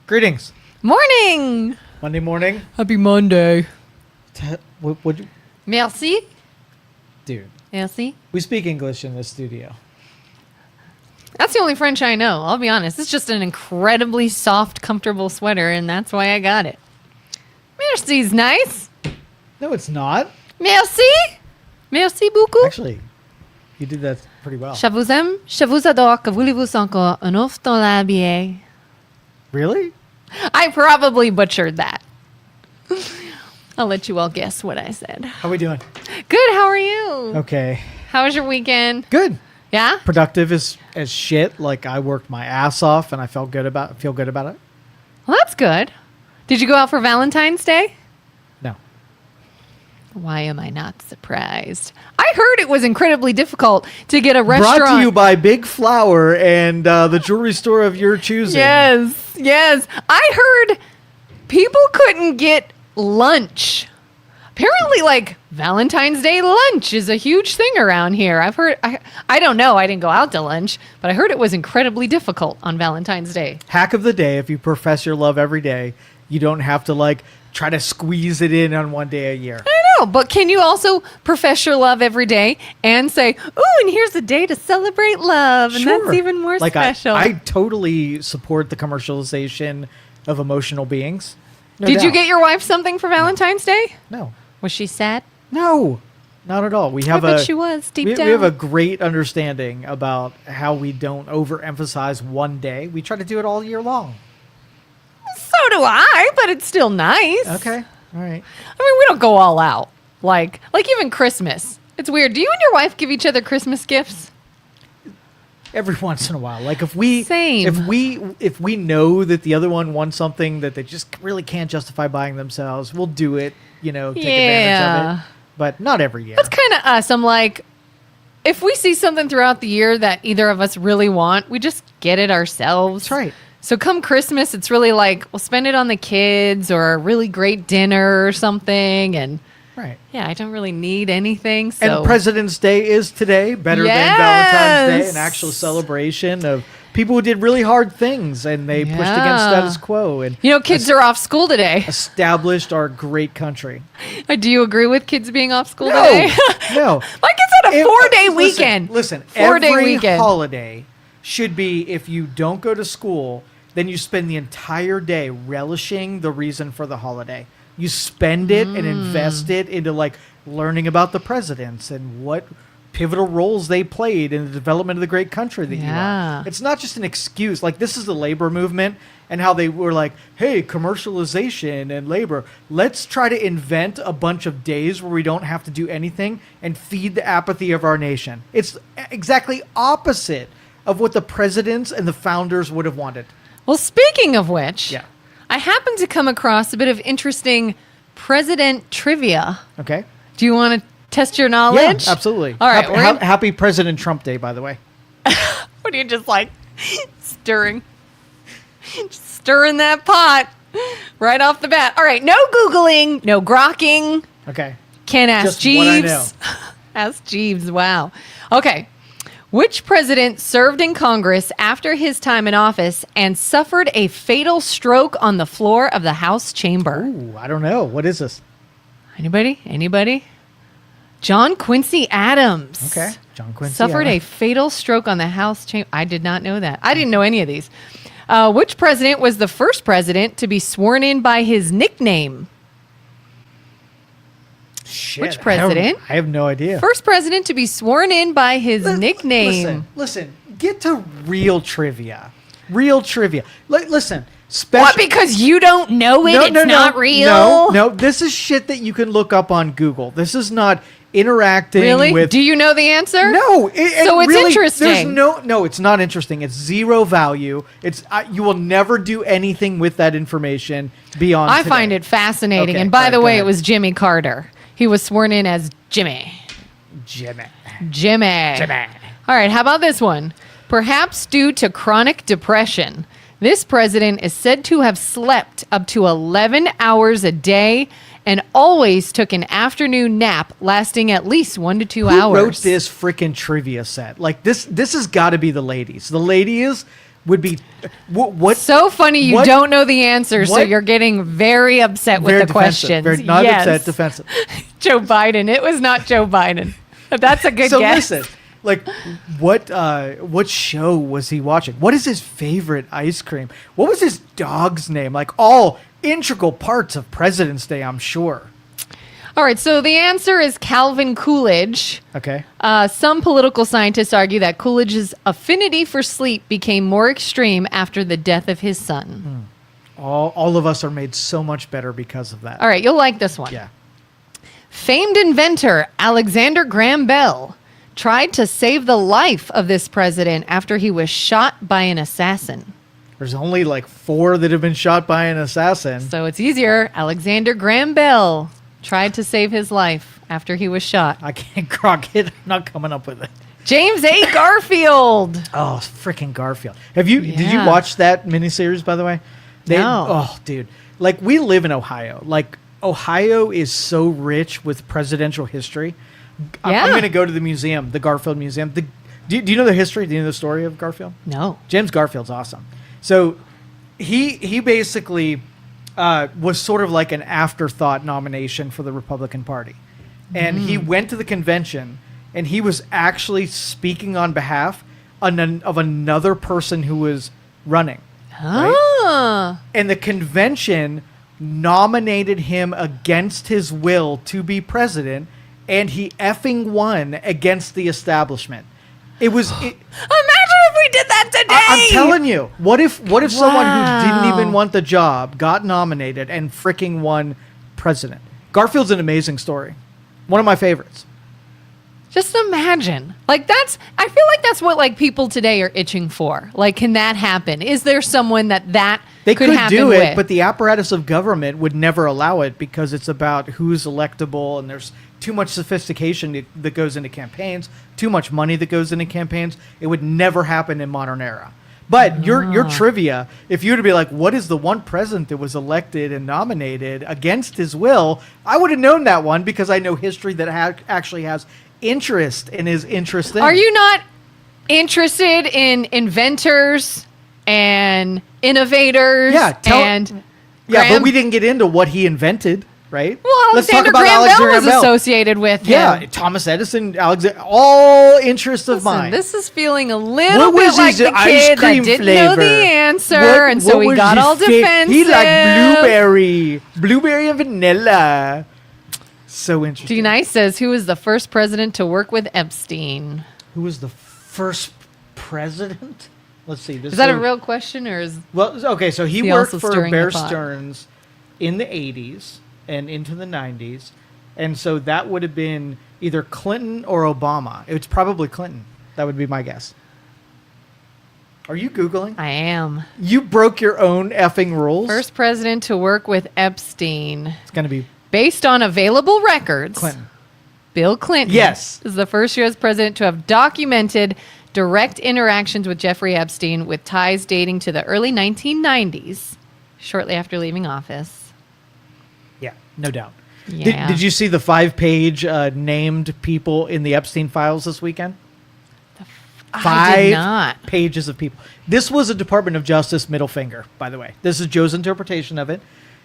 Greetings. Morning. Monday morning. Happy Monday. What Merci. dude? Merci. We speak English in this studio. That's the only French I know. I'll be honest. It's just an incredibly soft, comfortable sweater, and that's why I got it. Merci's nice. No, it's not. Merci. Merci beaucoup. Actually, you did that pretty well. Je vous aime. Je vous adore. Que voulez-vous encore? Un ouf dans la bière. Really? I probably butchered that. I'll let you all guess what I said. How we doing? Good. How are you? Okay. How was your weekend? Good. Yeah? Productive as shit. Like I worked my ass off and I feel good about it. Well, that's good. Did you go out for Valentine's Day? No. Why am I not surprised? I heard it was incredibly difficult to get a restaurant. Brought to you by Big Flower and the jewelry store of your choosing. Yes. I heard people couldn't get lunch. Apparently, like, Valentine's Day lunch is a huge thing around here. I've heard, I don't know, I didn't go out to lunch, but I heard it was incredibly difficult on Valentine's Day. Hack of the day, if you profess your love every day, you don't have to, like, try to squeeze it in on one day a year. I know, but can you also profess your love every day and say, ooh, and here's a day to celebrate love, and Sure. that's even more like special. I totally support the commercialization of emotional beings. No Did you doubt. get your wife something for Valentine's Day? No. Was she sad? No, not at all. We have I bet she was deep down. We have a great understanding about how we don't overemphasize one day. We try to do it all year long. So do I, but it's still nice. Okay. All right. I mean, we don't go all out. Like even Christmas. It's weird. Do you and your wife give each other Christmas gifts? Every once in a while. Like if we Same. if we know that the other one wants something that they just really can't justify buying themselves, we'll do it, take advantage of it. But not every year. That's kind of us. I'm like, if we see something throughout the year that either of us really want, we just get it ourselves. That's right. So come Christmas, it's really like, we'll spend it on the kids or a really great dinner or something. And Right. yeah, I don't really need anything. So. And President's Day is today, better than Valentine's Day, an actual celebration of people who did really hard things and they pushed against status quo and kids are off school today. established our great country. Do you agree with kids being off school today? No. My kids had a 4-day weekend. Listen, 4-day every weekend. holiday should be, if you don't go to school, then you spend the entire day relishing the reason for the holiday. You spend it and invest it into like learning about the presidents and what pivotal roles they played in the development of the great country that you are. It's not just an excuse. Like this is the labor movement and how they were like, hey, commercialization and labor. Let's try to invent a bunch of days where we don't have to do anything and feed the apathy of our nation. It's exactly opposite of what the presidents and the founders would have wanted. Well, speaking of which, Yeah. I happened to come across a bit of interesting president trivia. Okay. Do you want to test your knowledge? Yeah, absolutely. All right. Happy President Trump Day, by the way. What are you just like stirring? Just stirring that pot right off the bat. All right. No Googling, no grokking. Okay. Can't ask Just Jeeves. what I know. Ask Jeeves. Wow. Okay. Which president served in Congress after his time in office and suffered a fatal stroke on the floor of the House chamber? Ooh, I don't know. What is this? Anybody? John Quincy Adams. Okay. John Quincy Suffered a Adams. fatal stroke on the House chamber. I did not know that. I didn't know any of these. Which president was the first president to be sworn in by his nickname? Shit, Which president? I have no idea. First president to be sworn in by his nickname. Listen. Get to real trivia. Listen. What? Because you don't know it? It's not real? No. This is shit that you can look up on Google. This is not interacting Really? with... Do you know the answer? No. So it's interesting. No, it's not interesting. It's zero value. It's you will never do anything with that information beyond I today. find it fascinating. Okay, And by all right, the go way, ahead. it was Jimmy Carter. He was sworn in as Jimmy. Jimmy. All right, how about this one? Perhaps due to chronic depression, this president is said to have slept up to 11 hours a day and always took an afternoon nap lasting at least 1 to 2 hours. Who wrote this freaking trivia set? Like this has got to be the ladies. The ladies would be what So funny you what- don't know the answer, so what- you're getting very upset with very the defensive, questions. very not Yes. upset, defensive. Joe Biden. It was not Joe Biden. But that's a good So guess. listen, like what show was he watching? What is his favorite ice cream? What was his dog's name? Like all integral parts of President's Day, I'm sure. All right, so the answer is Calvin Coolidge. Okay. Some political scientists argue that Coolidge's affinity for sleep became more extreme after the death of his son. All of us are made so much better because of that. All right, you'll like this one. Yeah. Famed inventor Alexander Graham Bell tried to save the life of this president after he was shot by an assassin. There's only like 4 that have been shot by an assassin. So it's easier. Alexander Graham Bell tried to save his life after he was shot. I can't grok it. I'm not coming up with it. James A. Garfield. Oh, freaking Garfield. Did you Yeah. watch that miniseries, by the way? No. Oh, dude. Like, we live in Ohio. Like, Ohio is so rich with presidential history. Yeah. I'm going to go to the museum, the Garfield Museum. Do you know the history? Do you know the story of Garfield? No. James Garfield's awesome. So he basically was sort of like an afterthought nomination for the Republican Party. And he went to the convention, and he was actually speaking on behalf of another person who was running. Right? Ah. And the convention nominated him against his will to be president, and he effing won against the establishment. It was... Imagine if we did that today. I'm telling you, what if someone who didn't Wow. even want the job got nominated and freaking won president? Garfield's an amazing story. One of my favorites. Just imagine. Like I feel like that's what like people today are itching for. Like, can that happen? Is there someone that They could happen do it, with? but the apparatus of government would never allow it because it's about who's electable, and there's too much sophistication that goes into campaigns, too much money that goes into campaigns. It would never happen in modern era. But your trivia, if you were to be like, what is the one president that was elected and nominated against his will, I would have known that one because I know history that actually has interest and is interesting. Are you not interested in inventors and innovators? Yeah, and Yeah, Graham- but we didn't get into what he invented, right? Well, Alexander Graham Bell was associated with Yeah, him. Thomas Edison, Alexander, all interests of Listen, mine. this is feeling a little What bit was like his the ice kid that cream didn't know the flavor? answer, and so what he was got his all defensive. He liked blueberry and vanilla. So interesting. D. Nice says, who was the first president to work with Epstein? Who was the first president? Let's see. Is that a real question, or is... Well, okay, so he he worked also for stirring the Bear pot? Stearns in the 80s and into the 90s. And so that would have been either Clinton or Obama. It's probably Clinton. That would be my guess. Are you Googling? I am. You broke your own effing rules. First president to work with Epstein. It's going to be Based on available records, Clinton. Bill Clinton Yes. is the first U.S. president to have documented direct interactions with Jeffrey Epstein with ties dating to the early 1990s, shortly after leaving office. Yeah, no doubt. Yeah. Did you see the 5-page named people in the Epstein files this weekend? I did not. Pages of people. This was a Department of Justice middle finger, by the way. This is Joe's interpretation of it.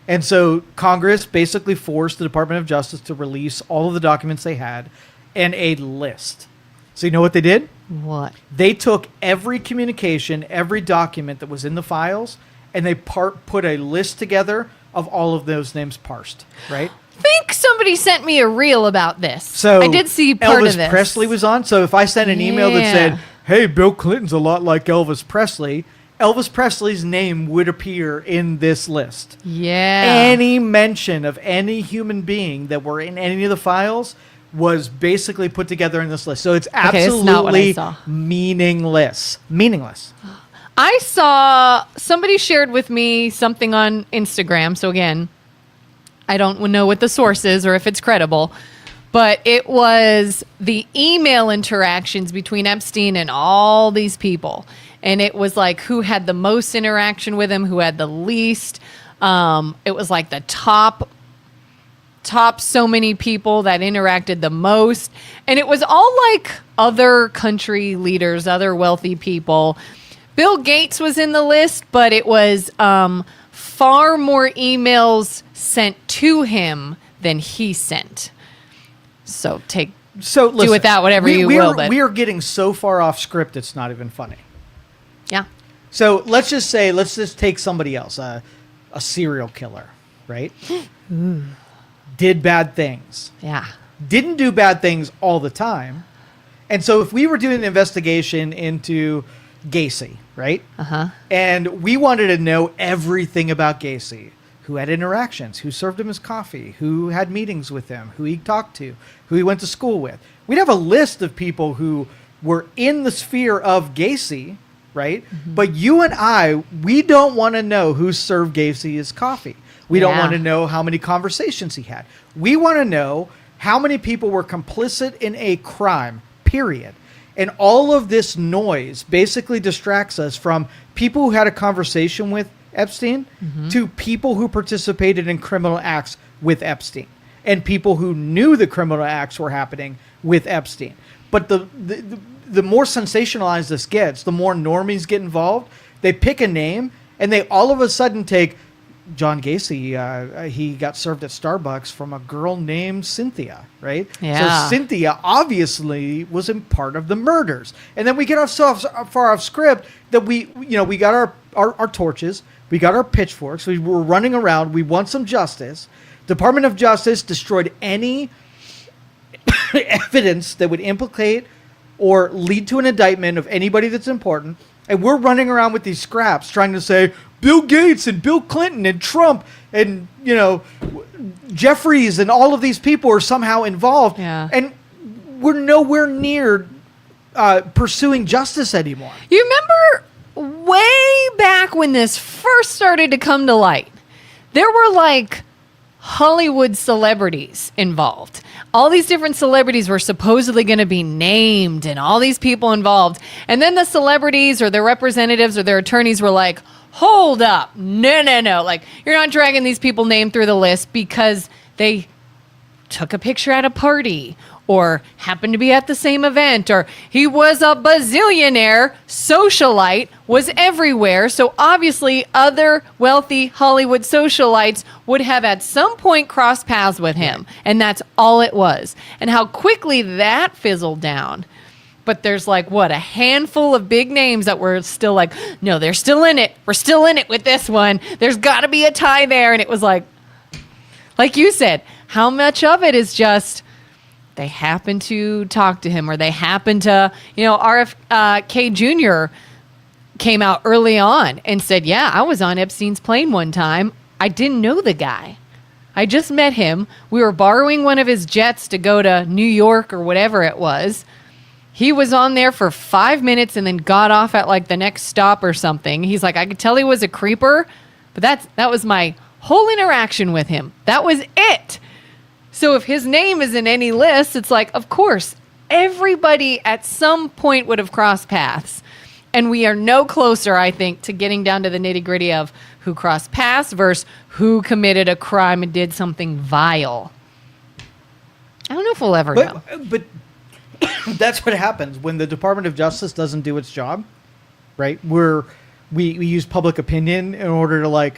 And so Congress basically forced the Department of Justice to release all of the documents they had and a list. So you know what they did? What? They took every communication, every document that was in the files, and they put a list together of all of those names parsed, right? I think somebody sent me a reel about this. So I did see part Elvis of this. Presley was on. So if I sent an email that Yeah. said, hey, Bill Clinton's a lot like Elvis Presley, Elvis Presley's name would appear in this list. Yeah. Any mention of any human being that were in any of the files was basically put together in this list. So it's Okay, it's not what I absolutely saw. meaningless. Meaningless. I saw somebody shared with me something on Instagram. So again, I don't know what the source is or if it's credible, but it was the email interactions between Epstein and all these people. And it was like who had the most interaction with him, who had the least. It was like the top so many people that interacted the most. And it was all like other country leaders, other wealthy people. Bill Gates was in the list, but it was far more emails sent to him than he sent. So listen, do with that whatever you will. But we are getting so far off script, it's not even funny. yeah. So let's just take somebody else, a serial killer, right? Did bad things. Yeah. Didn't do bad things all the time. And so if we were doing an investigation into Gacy, right? Uh-huh. And we wanted to know everything about Gacy, who had interactions, who served him his coffee, who had meetings with him, who he talked to, who he went to school with. We'd have a list of people who were in the sphere of Gacy, right? Mm-hmm. But you and we don't want to know who served Gacy his coffee. We don't want to know how many conversations he had. We want to know how many people were complicit in a crime, period. And all of this noise basically distracts us from people who had a conversation with Epstein to people who participated in criminal acts with Epstein and people who knew the criminal acts were happening with Epstein. But the more sensationalized this gets, the more normies get involved. They pick a name and they all of a sudden take John Gacy. He got served at Starbucks from a girl named Cynthia, right? Yeah. So Cynthia obviously was in part of the murders. And then we get ourselves far off script that we got our torches, we got our pitchforks, we were running around, we want some justice. Department of Justice destroyed any evidence that would implicate or lead to an indictment of anybody that's important. And we're running around with these scraps trying to say Bill Gates and Bill Clinton and Trump and, Jeffries and all of these people are somehow involved. Yeah. And we're nowhere near pursuing justice anymore. You remember way back when this first started to come to light, there were like Hollywood celebrities involved. All these different celebrities were supposedly going to be named and all these people involved. And then the celebrities or their representatives or their attorneys were like, hold up. No. Like, you're not dragging these people named through the list because they took a picture at a party or happened to be at the same event, or he was a bazillionaire, socialite, was everywhere. So obviously other wealthy Hollywood socialites would have at some point crossed paths with him. And that's all it was. And how quickly that fizzled down. But there's like, a handful of big names that were still like, no, they're still in it. We're still in it with this one. There's got to be a tie there. And it was like you said, how much of it is just they happen to talk to him or they happen to, RFK Jr. came out early on and said, yeah, I was on Epstein's plane one time. I didn't know the guy. I just met him. We were borrowing one of his jets to go to New York or whatever it was. He was on there for 5 minutes and then got off at like the next stop or something. He's like, I could tell he was a creeper, but that was my whole interaction with him. That was it. So if his name is in any list, it's like, of course, everybody at some point would have crossed paths. And we are no closer, I think, to getting down to the nitty-gritty of who crossed paths versus who committed a crime and did something vile. I don't know if we'll ever know. But that's what happens when the Department of Justice doesn't do its job, right? We use public opinion in order to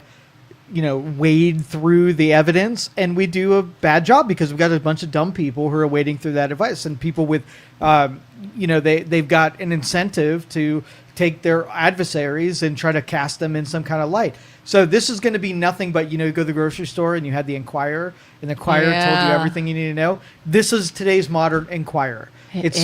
wade through the evidence, and we do a bad job because we've got a bunch of dumb people who are wading through that advice, and people with, they've got an incentive to take their adversaries and try to cast them in some kind of light. So this is going to be nothing but, you go to the grocery store and you had the Inquirer, and the Inquirer told you everything you need to know. This is today's modern Inquirer. It's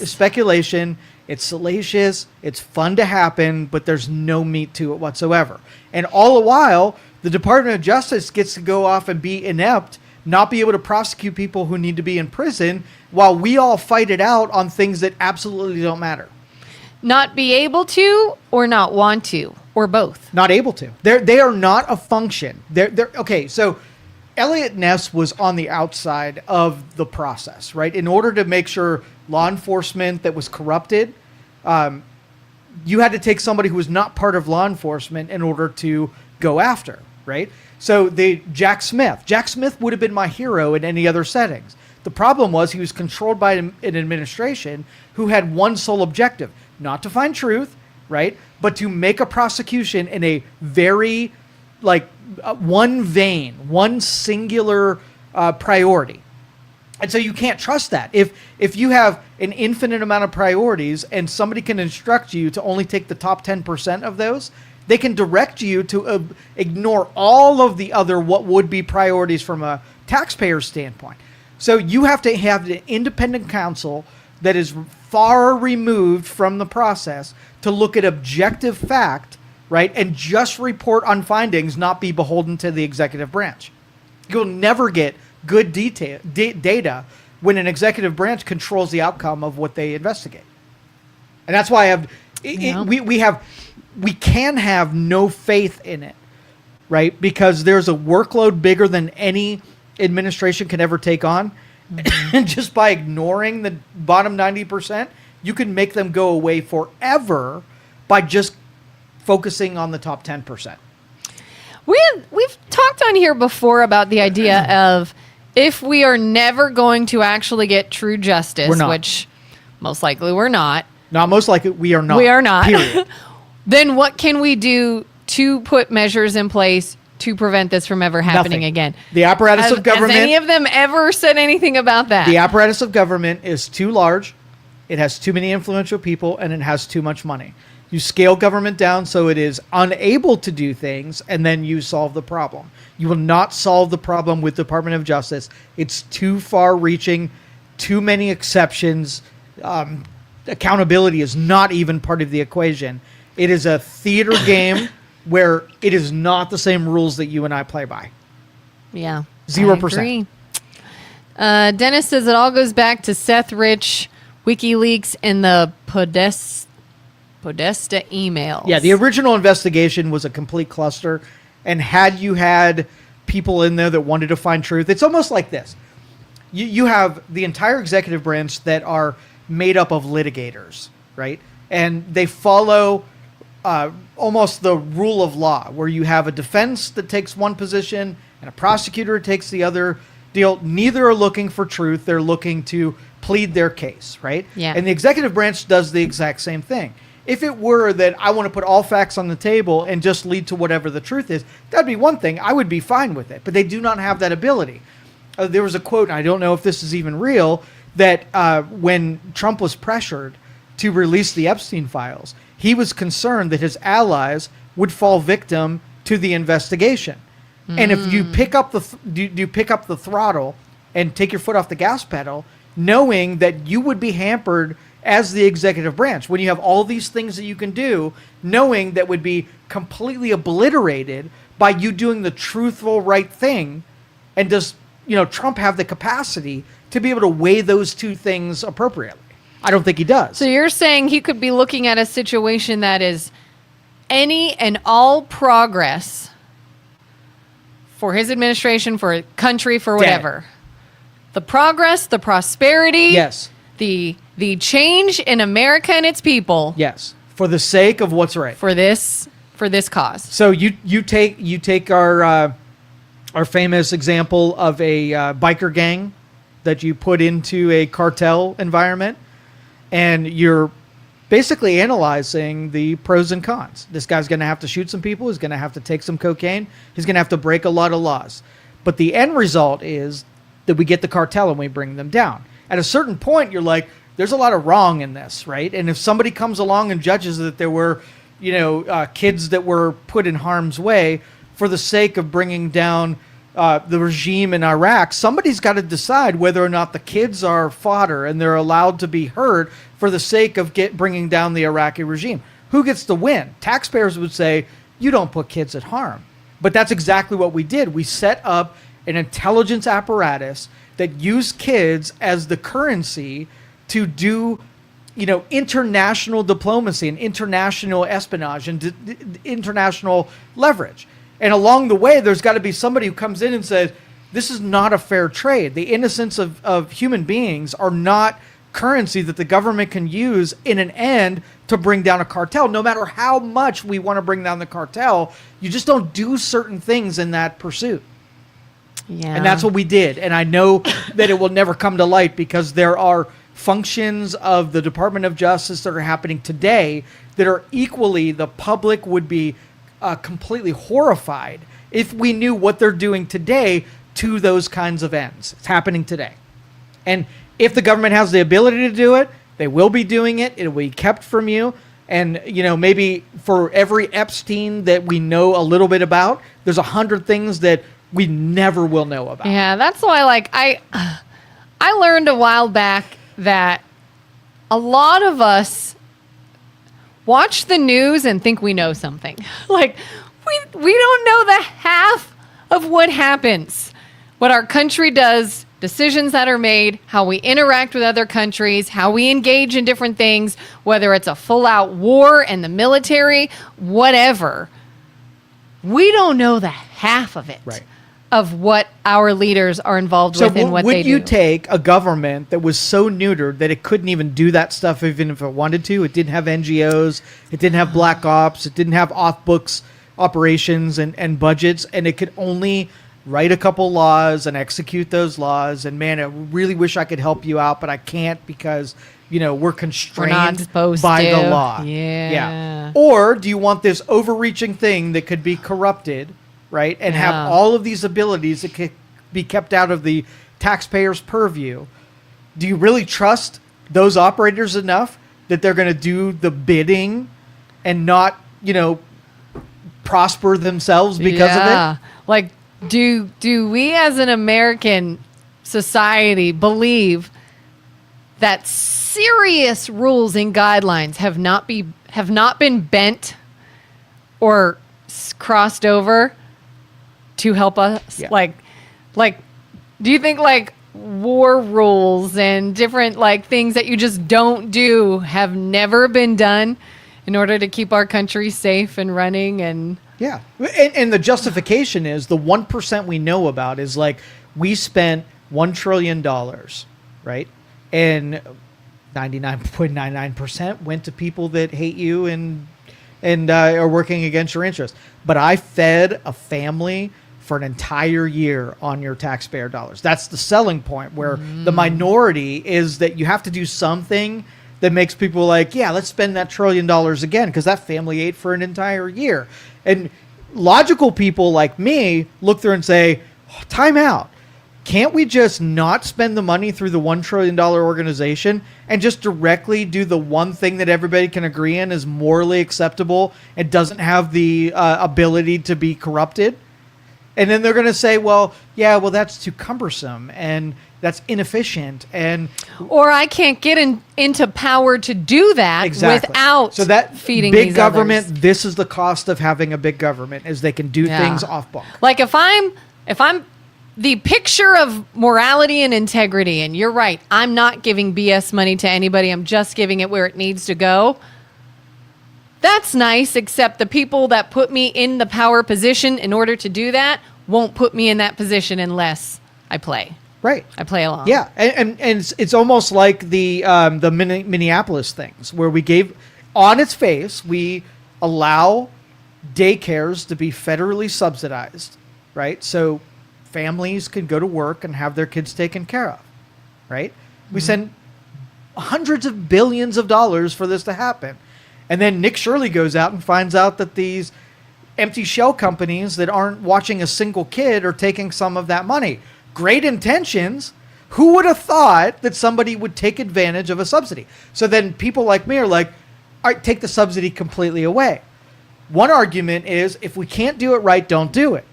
speculation. It's salacious. It's fun to happen, but there's no meat to it whatsoever. And all the while, the Department of Justice gets to go off and be inept, not be able to prosecute people who need to be in prison, while we all fight it out on things that absolutely don't matter. Not be able to or not want to or both. Not able to. They are not a function. They're okay, so Elliot Ness was on the outside of the process, right? In order to make sure law enforcement that was corrupted, you had to take somebody who was not part of law enforcement in order to go after, right? So Jack Smith would have been my hero in any other settings. The problem was he was controlled by an administration who had one sole objective: not to find truth, right? But to make a prosecution in a very, one vein, one singular priority. And so you can't trust that. If you have an infinite amount of priorities and somebody can instruct you to only take the top 10% of those, they can direct you to ignore all of the other what would be priorities from a taxpayer standpoint. So you have to have an independent counsel that is far removed from the process to look at objective fact, right, and just report on findings, not be beholden to the executive branch. You'll never get good data when an executive branch controls the outcome of what they investigate. And that's why we can have no faith in it, right? Because there's a workload bigger than any administration can ever take on. Mm-hmm. And just by ignoring the bottom 90%, you can make them go away forever by just focusing on the top 10%. We've talked on here before about the idea of if we are never going to actually get true justice, which most likely we're not. No, most likely we are not. We are not. Period. Then what can we do to put measures in place to prevent this from ever happening again? The apparatus of government. Has any of them ever said anything about that? The apparatus of government is too large. It has too many influential people, and it has too much money. You scale government down so it is unable to do things, and then you solve the problem. You will not solve the problem with Department of Justice. It's too far-reaching, too many exceptions. Accountability is not even part of the equation. It is a theater game where it is not the same rules that you and I play by. Yeah. 0%. Dennis says it all goes back to Seth Rich, WikiLeaks, and the Podesta emails. Yeah, the original investigation was a complete cluster. And had you had people in there that wanted to find truth, it's almost like this. You have the entire executive branch that are made up of litigators, right? And they follow almost the rule of law, where you have a defense that takes one position and a prosecutor takes the other deal. Neither are looking for truth. They're looking to plead their case, right? Yeah. And the executive branch does the exact same thing. If it were that I want to put all facts on the table and just lead to whatever the truth is, that'd be one thing. I would be fine with it. But they do not have that ability. There was a quote, and I don't know if this is even real, that when Trump was pressured to release the Epstein files, he was concerned that his allies would fall victim to the investigation. And if you pick up the throttle and take your foot off the gas pedal, knowing that you would be hampered as the executive branch when you have all these things that you can do, knowing that would be completely obliterated by you doing the truthful right thing. And does Trump have the capacity to be able to weigh those two things appropriately? I don't think he does. So you're saying he could be looking at a situation that is any and all progress for his administration, for a country, for whatever. The progress, the prosperity. Yes. The change in America and its people. Yes. For the sake of what's right. For this cause. So you take our famous example of a biker gang that you put into a cartel environment, and you're basically analyzing the pros and cons. This guy's going to have to shoot some people. He's going to have to take some cocaine. He's going to have to break a lot of laws. But the end result is that we get the cartel and we bring them down. At a certain point, you're like, there's a lot of wrong in this, right? And if somebody comes along and judges that there were, kids that were put in harm's way for the sake of bringing down the regime in Iraq, somebody's got to decide whether or not the kids are fodder and they're allowed to be heard for the sake of bringing down the Iraqi regime. Who gets to win? Taxpayers would say, you don't put kids at harm. But that's exactly what we did. We set up an intelligence apparatus that used kids as the currency to do, international diplomacy and international espionage and international leverage. And along the way, there's got to be somebody who comes in and says, this is not a fair trade. The innocence of human beings are not currency that the government can use in an end to bring down a cartel. No matter how much we want to bring down the cartel, you just don't do certain things in that pursuit. Yeah. And that's what we did. And I know that it will never come to light because there are functions of the Department of Justice that are happening today that are equally, the public would be completely horrified if we knew what they're doing today to those kinds of ends. It's happening today. And if the government has the ability to do it, they will be doing it. It will be kept from you. And, maybe for every Epstein that we know a little bit about, there's 100 things that we never will know about. Yeah, that's why, I learned a while back that a lot of us watch the news and think we know something. We don't know the half of what happens, what our country does, decisions that are made, how we interact with other countries, how we engage in different things, whether it's a full-out war and the military, whatever. We don't know the half of it. Right. Of what our leaders are involved with and what they do. Would you take a government that was so neutered that it couldn't even do that stuff even if it wanted to? It didn't have NGOs, it didn't have black ops, it didn't have off-books operations and budgets, and it could only write a couple laws and execute those laws. And man, I really wish I could help you out, but I can't because, we're constrained by the law. Yeah. Or do you want this overreaching thing that could be corrupted, right? And have all of these abilities that could be kept out of the taxpayers' purview? Do you really trust those operators enough that they're going to do the bidding and not, prosper themselves because of it? Do we as an American society believe that serious rules and guidelines have not been bent or crossed over to help us? Yeah. Do you think war rules and different things that you just don't do have never been done in order to keep our country safe and running? And yeah. And the justification is the 1% we know about is we spent $1 trillion, right? And 99.99% went to people that hate you and are working against your interests. But I fed a family for an entire year on your taxpayer dollars. That's the selling point, where the minority is that you have to do something that makes people let's spend that $1 trillion again, because that family ate for an entire year. And logical people like me look through and say, time out. Can't we just not spend the money through the $1 trillion organization and just directly do the one thing that everybody can agree in is morally acceptable and doesn't have the ability to be corrupted? And then they're going to say, that's too cumbersome and that's inefficient. Or I can't get into power to do that without feeding big these government. others. This is the cost of having a big government, is they can do things off book. If I'm the picture of morality and integrity, and you're right, I'm not giving BS money to anybody. I'm just giving it where it needs to go. That's nice, except the people that put me in the power position in order to do that won't put me in that position unless I play. Right. I play along. Yeah, and it's almost like the Minneapolis things, where we gave, on its face, we allow daycares to be federally subsidized, right? So families can go to work and have their kids taken care of, right? We send hundreds of billions of dollars for this to happen. And then Nick Shirley goes out and finds out that these empty shell companies that aren't watching a single kid are taking some of that money. Great intentions. Who would have thought that somebody would take advantage of a subsidy? So then people like me are like, all right, take the subsidy completely away. One argument is, if we can't do it right, don't do it.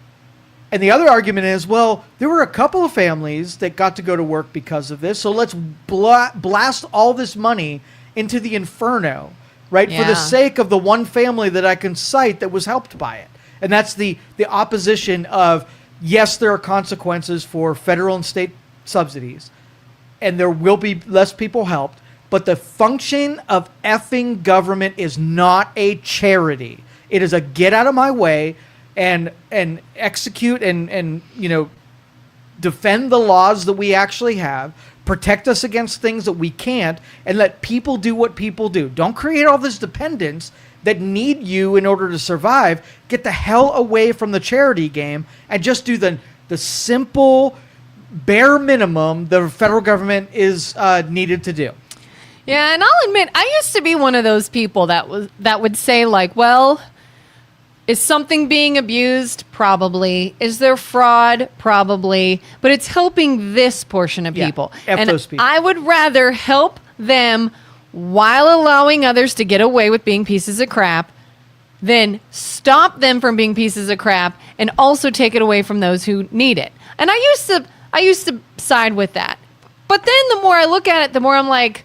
And the other argument is, there were a couple of families that got to go to work because of this, so let's blast all this money into the inferno, right? Yeah. For the sake of the one family that I can cite that was helped by it. And that's the opposition of, yes, there are consequences for federal and state subsidies, and there will be less people helped, but the function of effing government is not a charity. It is a get out of my way and execute and defend the laws that we actually have, protect us against things that we can't, and let people do what people do. Don't create all this dependence that need you in order to survive. Get the hell away from the charity game and just do the simple, bare minimum the federal government is needed to do. Yeah, and I'll admit, I used to be one of those people that would say like, well, is something being abused? Probably. Is there fraud? Probably. But it's helping this portion of people. And those people. I would rather help them while allowing others to get away with being pieces of crap than stop them from being pieces of crap and also take it away from those who need it. And I used to side with that. But then the more I look at it, the more I'm like,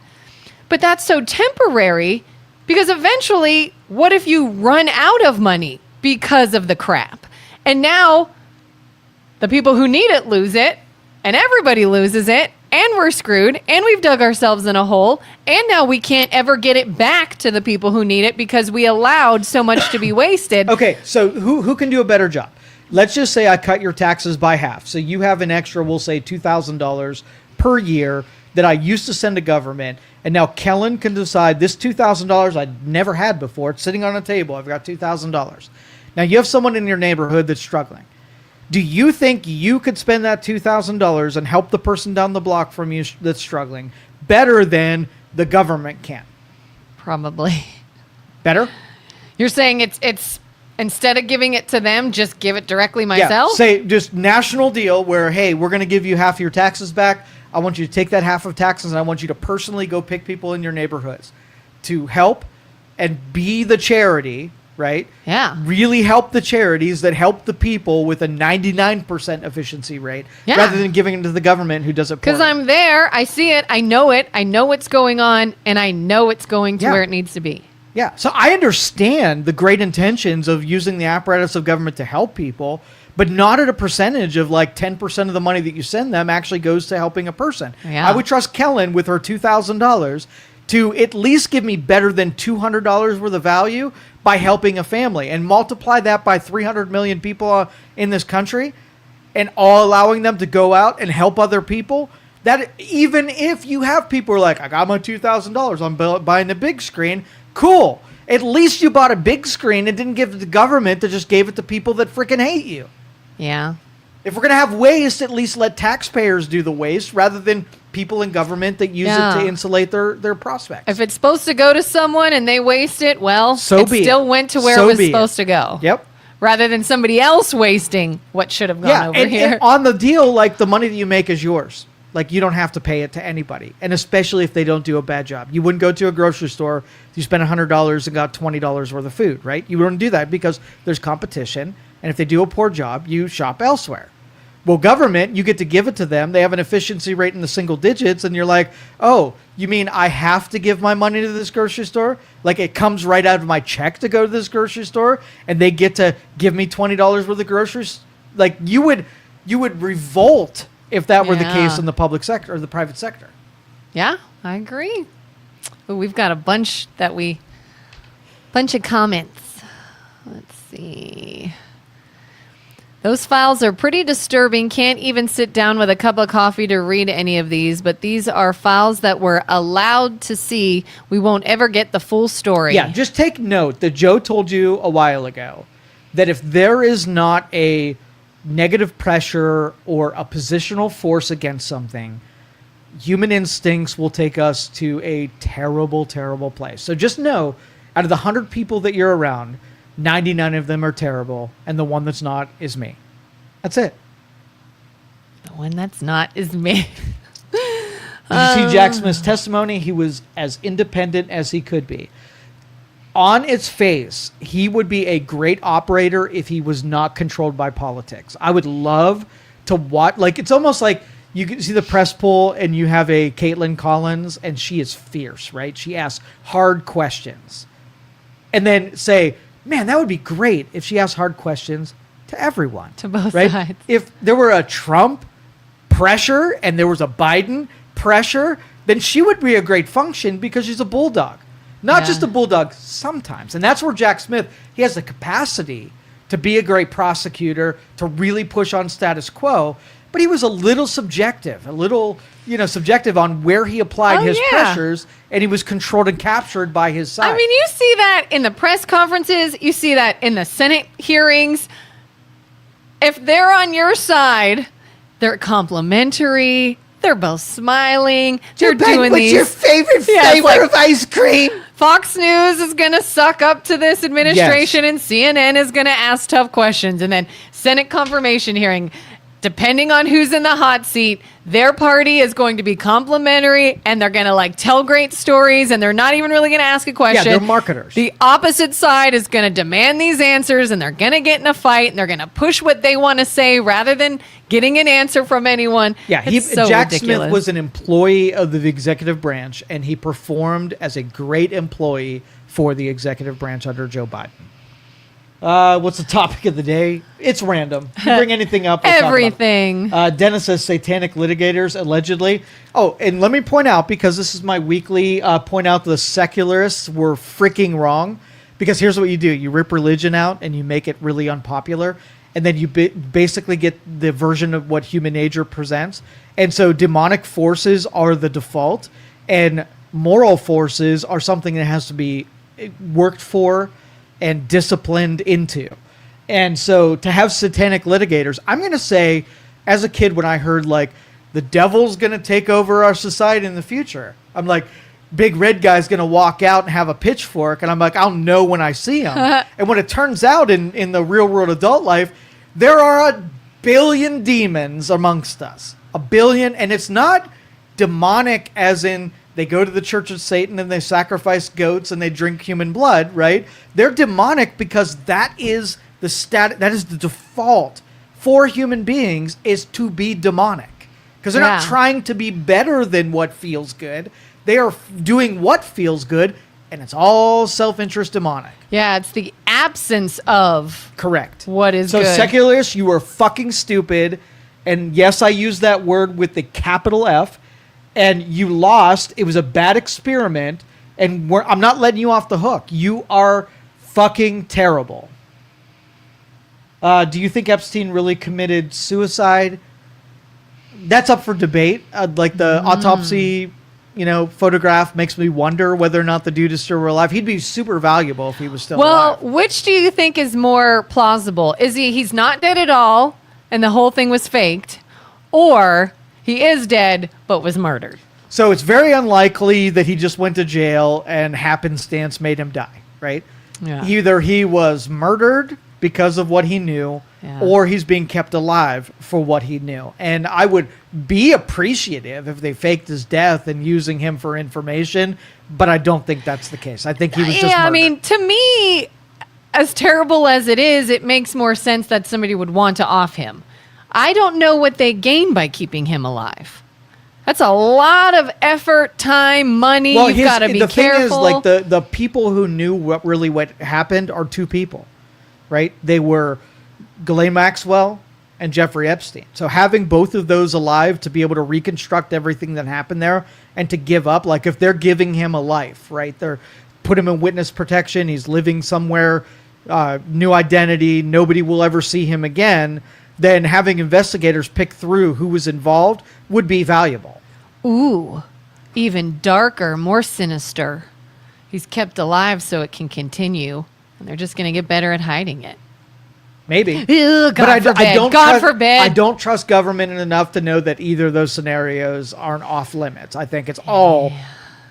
but that's so temporary, because eventually, what if you run out of money because of the crap? And now the people who need it lose it, and everybody loses it, and we're screwed, and we've dug ourselves in a hole, and now we can't ever get it back to the people who need it because we allowed so much to be wasted. Okay, so who can do a better job? Let's just say I cut your taxes by half. So you have an extra, we'll say $2,000 per year that I used to send to government. And now Kelin can decide this $2,000 I'd never had before. It's sitting on a table. I've got $2,000. Now you have someone in your neighborhood that's struggling. Do you think you could spend that $2,000 and help the person down the block from you that's struggling better than the government can? Probably. Better? You're saying it's instead of giving it to them, just give it directly myself? Yeah, say just national deal where, hey, we're going to give you half your taxes back. I want you to take that half of taxes and I want you to personally go pick people in your neighborhoods to help and be the charity, right? Yeah. Really help the charities that help the people with a 99% efficiency rate rather than giving it to the government who does it poorly. Because I'm there, I see it, I know what's going on, and I know it's going to where it needs to be. Yeah. So I understand the great intentions of using the apparatus of government to help people, but not at a percentage of like 10% of the money that you send them actually goes to helping a person. Yeah. I would trust Kelin with her $2,000 to at least give me better than $200 worth of value by helping a family, and multiply that by 300 million people in this country and all allowing them to go out and help other people. That even if you have people who are like, I got my $2,000, I'm buying a big screen. Cool. At least you bought a big screen and didn't give it to the government that just gave it to people that freaking hate you. Yeah. If we're going to have waste, at least let taxpayers do the waste rather than people in government that use it to insulate their prospects. If it's supposed to go to someone and they waste it, well, so it still went to where it was supposed to go. Yep. Rather than somebody else wasting what should have gone over here. And on the deal, like the money that you make is yours. Like you don't have to pay it to anybody. And especially if they don't do a bad job. You wouldn't go to a grocery store, you spend $100 and got $20 worth of food, right? You wouldn't do that because there's competition. And if they do a poor job, you shop elsewhere. Well, government, you get to give it to them. They have an efficiency rate in the single digits. And you're like, oh, you mean I have to give my money to this grocery store? Like it comes right out of my check to go to this grocery store and they get to give me $20 worth of groceries? Like you would revolt if that were the case in the public sector or the private sector. Yeah, I agree. Ooh, we've got a bunch of comments. Let's see. Those files are pretty disturbing. Can't even sit down with a cup of coffee to read any of these, but these are files that we're allowed to see. We won't ever get the full story. Yeah, just take note that Joe told you a while ago that if there is not a negative pressure or a positional force against something, human instincts will take us to a terrible, terrible place. So just know, out of the 100 people that you're around, 99 of them are terrible, and the one that's not is me. That's it. The one that's not is me. Did you see Jack Smith's testimony? He was as independent as he could be. On its face, he would be a great operator if he was not controlled by politics. I would love to watch. Like, it's almost like you can see the press poll and you have a Caitlin Collins and she is fierce, right? She asks hard questions. And then say, man, that would be great if she asked hard questions to everyone. To both right? sides. If there were a Trump pressure and there was a Biden pressure, then she would be a great function because she's a bulldog. Not just a bulldog, sometimes. And that's where Jack Smith, he has the capacity to be a great prosecutor, to really push on status quo. But he was a little subjective on where he applied his pressures, and he was controlled and captured by his side. I mean, you see that in the press conferences. You see that in the Senate hearings. If they're on your side, they're complimentary. They're both smiling. Joe They're Biden, doing what's these. your favorite Yeah, it's flavor like- of ice cream? Fox News is going to suck up to this administration, and CNN is going to ask tough questions. And then Senate confirmation hearing, depending on who's in the hot seat, their party is going to be complimentary, and they're going to like tell great stories, and they're not even really going to ask a question. they're marketers. The opposite side is going to demand these answers, and they're going to get in a fight, and they're going to push what they want to say rather than getting an answer from anyone. Yeah, It's so Jack ridiculous. Smith was an employee of the executive branch, and he performed as a great employee for the executive branch under Joe Biden. What's the topic of the day? It's random. You bring anything up, we'll talk about it. Everything. Dennis says satanic litigators, allegedly. Oh, and let me point out, because this is my weekly, point out the secularists were freaking wrong. Because here's what you do. You rip religion out and you make it really unpopular. And then you basically get the version of what human nature presents. And so demonic forces are the default. And moral forces are something that has to be worked for and disciplined into. And so to have satanic litigators, I'm going to say, as a kid, when I heard like the devil's going to take over our society in the future, I'm like, big red guy's going to walk out and have a pitchfork. And I'm like, I'll know when I see him. And when it turns out in the real world adult life, there are a billion demons amongst us. A billion. And it's not demonic as in they go to the Church of Satan and they sacrifice goats and they drink human blood, right? They're demonic because that is the default for human beings, is to be demonic. Because they're not trying to be better than what feels good. They are doing what feels good, and it's all self-interest demonic. Yeah, it's the absence of Correct. what is so good. secularists, you are fucking stupid. And yes, I use that word with the capital F. And you lost. It was a bad experiment. And I'm not letting you off the hook. You are fucking terrible. Do you think Epstein really committed suicide? That's up for debate. Like the autopsy, photograph makes me wonder whether or not the dude is still alive. He'd be super valuable if he was still alive. Well, which do you think is more plausible? Is he's not dead at all and the whole thing was faked, or he is dead but was murdered? So it's very unlikely that he just went to jail and happenstance made him die, right? Yeah. Either he was murdered because of what he knew, or he's being kept alive for what he knew. And I would be appreciative if they faked his death and using him for information, but I don't think that's the case. I think he was just murdered. I mean, to me, as terrible as it is, it makes more sense that somebody would want to off him. I don't know what they gain by keeping him alive. That's a lot of effort, time, money. You've got to be careful. The thing is, like, the people who knew what happened are two people, right? They were Ghislaine Maxwell and Jeffrey Epstein. So having both of those alive to be able to reconstruct everything that happened there and to give up, like if they're giving him a life, right? They're put him in witness protection. He's living somewhere, new identity. Nobody will ever see him again. Then having investigators pick through who was involved would be valuable. Ooh, even darker, more sinister. He's kept alive so it can continue, and they're just going to get better at hiding it. Maybe. Ew, God forbid. God forbid. I don't trust government enough to know that either of those scenarios aren't off limits. I think it's all,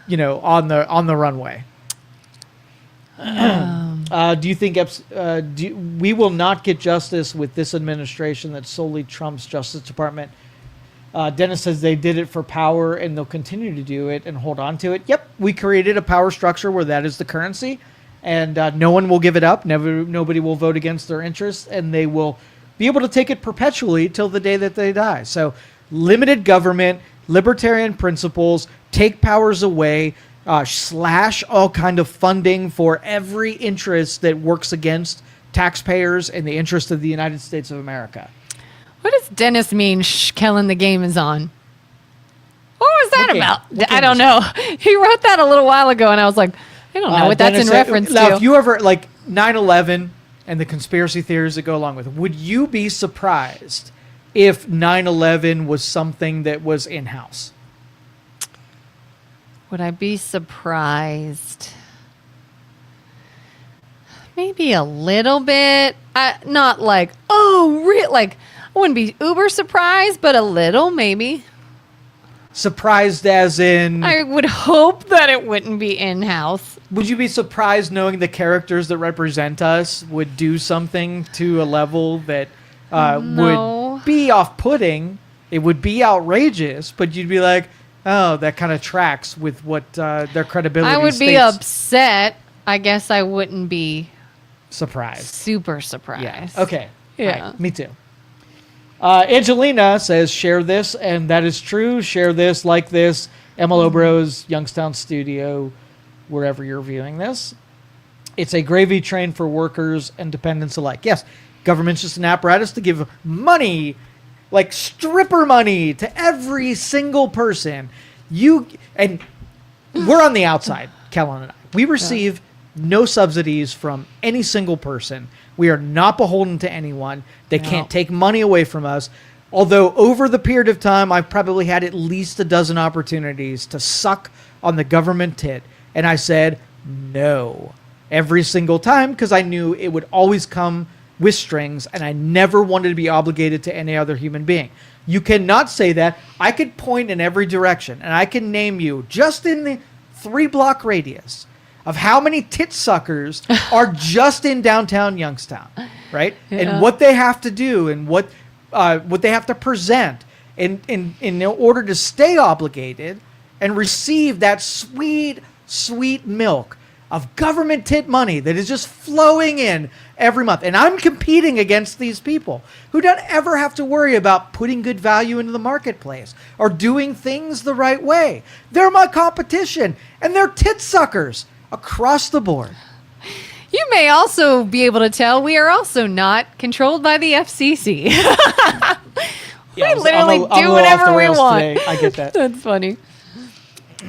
on the runway. Do you think we will not get justice with this administration that solely trumps Justice Department? Dennis says they did it for power and they'll continue to do it and hold on to it. Yep, we created a power structure where that is the currency, and no one will give it up. Nobody will vote against their interests, and they will be able to take it perpetually till the day that they die. So limited government, libertarian principles, take powers away, slash all kind of funding for every interest that works against taxpayers and the interest of the United States of America. What does Dennis mean, Kelin, the game is on? What was that about? I don't know. He wrote that a little while ago, and I was like, I don't know what that's in reference to. Now, if you ever, 9/11 and the conspiracy theories that go along with it, would you be surprised if 9/11 was something that was in-house? Would I be surprised? Maybe a little bit. Not I wouldn't be uber surprised, but a little maybe. Surprised as in... I would hope that it wouldn't be in-house. Would you be surprised knowing the characters that represent us would do something to a level that No. would be off-putting? It would be outrageous, but you'd be like, oh, that kind of tracks with what their credibility I would be states. upset. I guess I wouldn't be Surprised. super surprised. Yeah. Okay. Yeah. Right. Me too. Angelina says, share this, and that is true. Share this, like this. MLO Bros, Youngstown Studio, wherever you're viewing this. It's a gravy train for workers and dependents alike. Yes, government's just an apparatus to give money, like stripper money, to every single person. And we're on the outside, Kelin and I. We receive no subsidies from any single person. We are not beholden to anyone. They can't take money away from us. Although over the period of time, I've probably had at least a dozen opportunities to suck on the government tit. And I said, no, every single time, because I knew it would always come with strings, and I never wanted to be obligated to any other human being. You cannot say that. I could point in every direction, and I can name you, just in the 3-block radius, of how many tit suckers are just in downtown Youngstown, right? Yeah. And what they have to do and what they have to present in order to stay obligated and receive that sweet, sweet milk of government tit money that is just flowing in every month. And I'm competing against these people who don't ever have to worry about putting good value into the marketplace or doing things the right way. They're my competition, and they're tit suckers across the board. You may also be able to tell we are also not controlled by the FCC. We literally do whatever we want. Today. I get that. That's funny.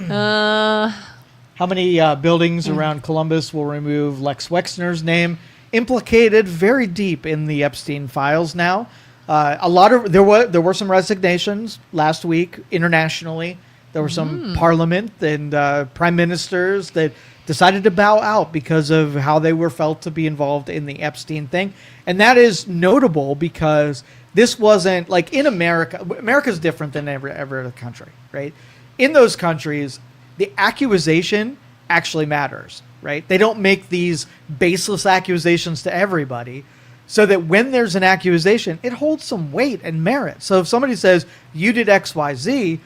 How many buildings around Columbus will remove Lex Wexner's name? Implicated very deep in the Epstein files now. There were some resignations last week internationally. There were some parliament and prime ministers that decided to bow out because of how they were felt to be involved in the Epstein thing. And that is notable because this wasn't like in America. America's different than every other country, right? In those countries, the accusation actually matters, right? They don't make these baseless accusations to everybody, so that when there's an accusation, it holds some weight and merit. So if somebody says, you did X, Y, Z,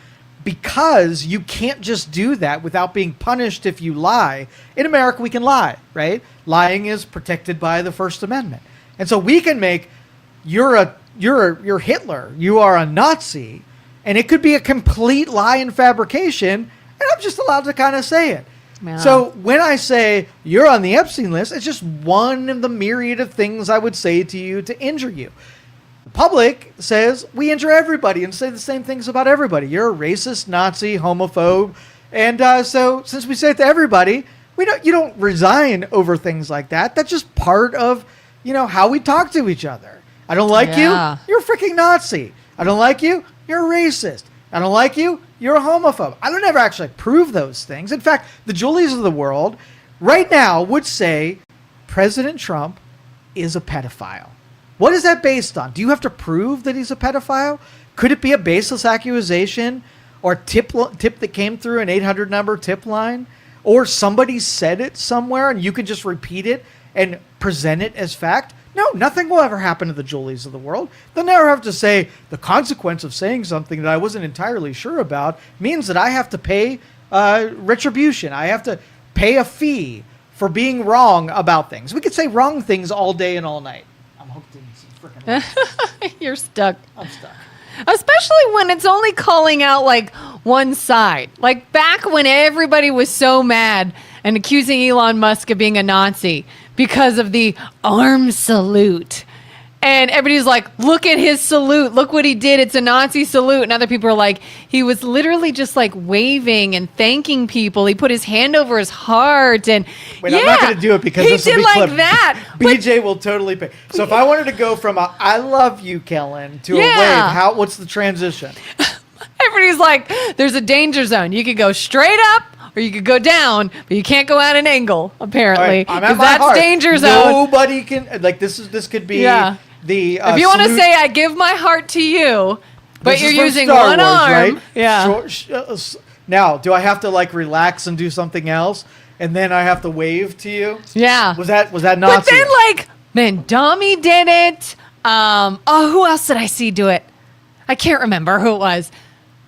because you can't just do that without being punished if you lie. In America, we can lie, right? Lying is protected by the First Amendment. And so we can make, you're Hitler, you are a Nazi, and it could be a complete lie and fabrication, and I'm just allowed to kind of say it. Yeah. So when I say you're on the Epstein list, it's just one of the myriad of things I would say to you to injure you. The public says we injure everybody and say the same things about everybody. You're a racist, Nazi, homophobe. And so since we say it to everybody, you don't resign over things like that. That's just part of, how we talk to each other. I don't like you. You're a freaking Nazi. I don't like you. You're a racist. I don't like you. You're a homophobe. I don't ever actually prove those things. In fact, the Julies of the world right now would say President Trump is a pedophile. What is that based on? Do you have to prove that he's a pedophile? Could it be a baseless accusation or tip that came through an 800 number tip line? Or somebody said it somewhere and you could just repeat it and present it as fact? No, nothing will ever happen to the Julies of the world. They'll never have to say the consequence of saying something that I wasn't entirely sure about means that I have to pay retribution. I have to pay a fee for being wrong about things. We could say wrong things all day and all night. I'm hooked in some freaking You're stuck. I'm stuck. Especially when it's only calling out like one side. Like back when everybody was so mad and accusing Elon Musk of being a Nazi because of the arms salute. And everybody's like, look at his salute. Look what he did. It's a Nazi salute. And other people are like, he was literally just like waving and thanking people. He put his hand over his heart. And wait, I'm not going to do it because he this will did be like clipped. that. BJ will totally pay. So if I wanted to go from a I love you, Kelin, to a wave, what's the transition? Everybody's like, there's a danger zone. You could go straight up or you could go down, but you can't go at an angle, apparently. Because that's danger zone. Nobody can, like, this could be the if you want to say, I give my heart to you, But This you're is from using Star one Wars, arm. right? Yeah. Now, do I have to like relax and do something else, and then I have to wave to you? Yeah. Was that Nazi? But then, like, man, Dami did it. Who else did I see do it? I can't remember who it was.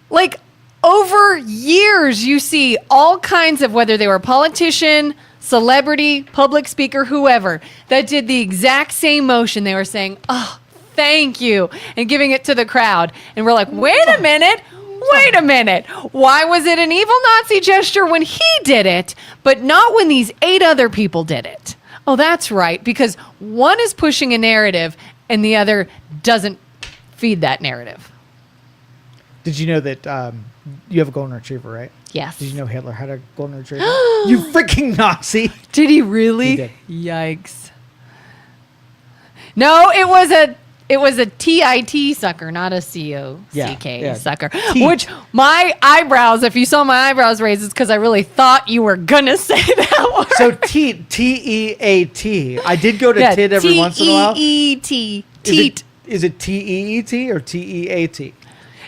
Like, over years, you see all kinds of, whether they were politician, celebrity, public speaker, whoever, that did the exact same motion. They were saying, oh, thank you, and giving it to the crowd. And we're like, wait a minute. Why was it an evil Nazi gesture when he did it, but not when these 8 other people did it? Oh, that's right, because one is pushing a narrative and the other doesn't feed that narrative. Did you know that you have a golden retriever, right? Yes. Did you know Hitler had a golden retriever? You freaking Nazi! Did he really? He did. Yikes. No, it was a TIT sucker, not a COCK sucker. Teat. Which my eyebrows, if you saw my eyebrows raised, it's because I really thought you were gonna say that word. So teat, T-E-A-T. I did go to tit every once in a while. T-E-E-T. Is Teat. Is it T-E-E-T or T-E-A-T?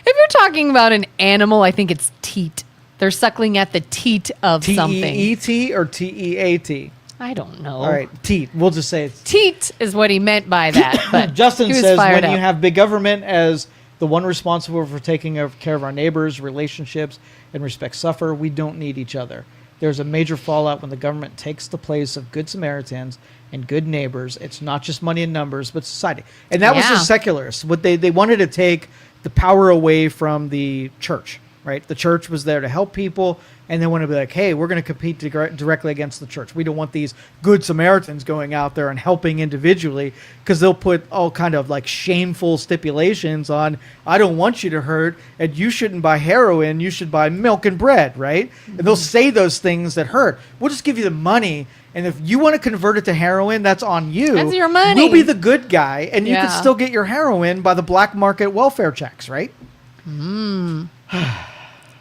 If you're talking about an animal, I think it's teat. They're suckling at the teat of something. T-E-E-T or T-E-A-T? I don't know. All right, teat. We'll just say it's Teat is what he meant by that. But Justin he was says fired when up. you have big government as the one responsible for taking care of our neighbors, relationships, and respect suffer, we don't need each other. There's a major fallout when the government takes the place of good Samaritans and good neighbors. It's not just money and numbers, but society. And that was Yeah. just secularists. What they wanted to take the power away from the church, right? The church was there to help people, and they want to be like, hey, we're going to compete directly against the church. We don't want these good Samaritans going out there and helping individually, because they'll put all kind of like shameful stipulations on, I don't want you to hurt, and you shouldn't buy heroin, you should buy milk and bread, right? And they'll say those things that hurt. We'll just give you the money, and if you want to convert it to heroin, that's on you. That's your money. We'll be the good guy, and you Yeah. can still get your heroin by the black market welfare checks, right?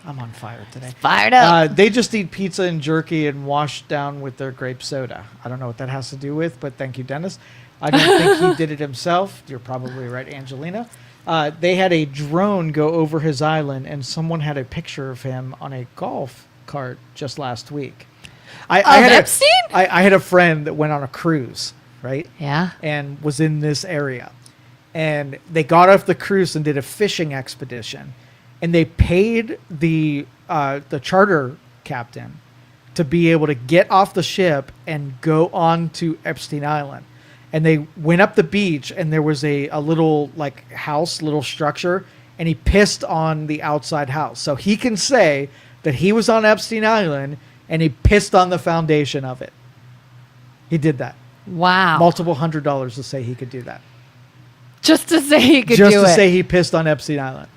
I'm on fire today. Fired up. They just eat pizza and jerky and wash down with their grape soda. I don't know what that has to do with, but thank you, Dennis. I don't think he did it himself. You're probably right, Angelina. They had a drone go over his island, and someone had a picture of him on a golf cart just last week. I had a friend that went on a cruise, right? Yeah. And was in this area. And they got off the cruise and did a fishing expedition. And they paid the charter captain to be able to get off the ship and go on to Epstein Island. And they went up the beach, and there was a little like house, little structure, and he pissed on the outside house. So he can say that he was on Epstein Island and he pissed on the foundation of it. He did that. Wow. Multiple $100s to say he could do that. Just to say he could Just do to it. say he pissed on Epstein Island.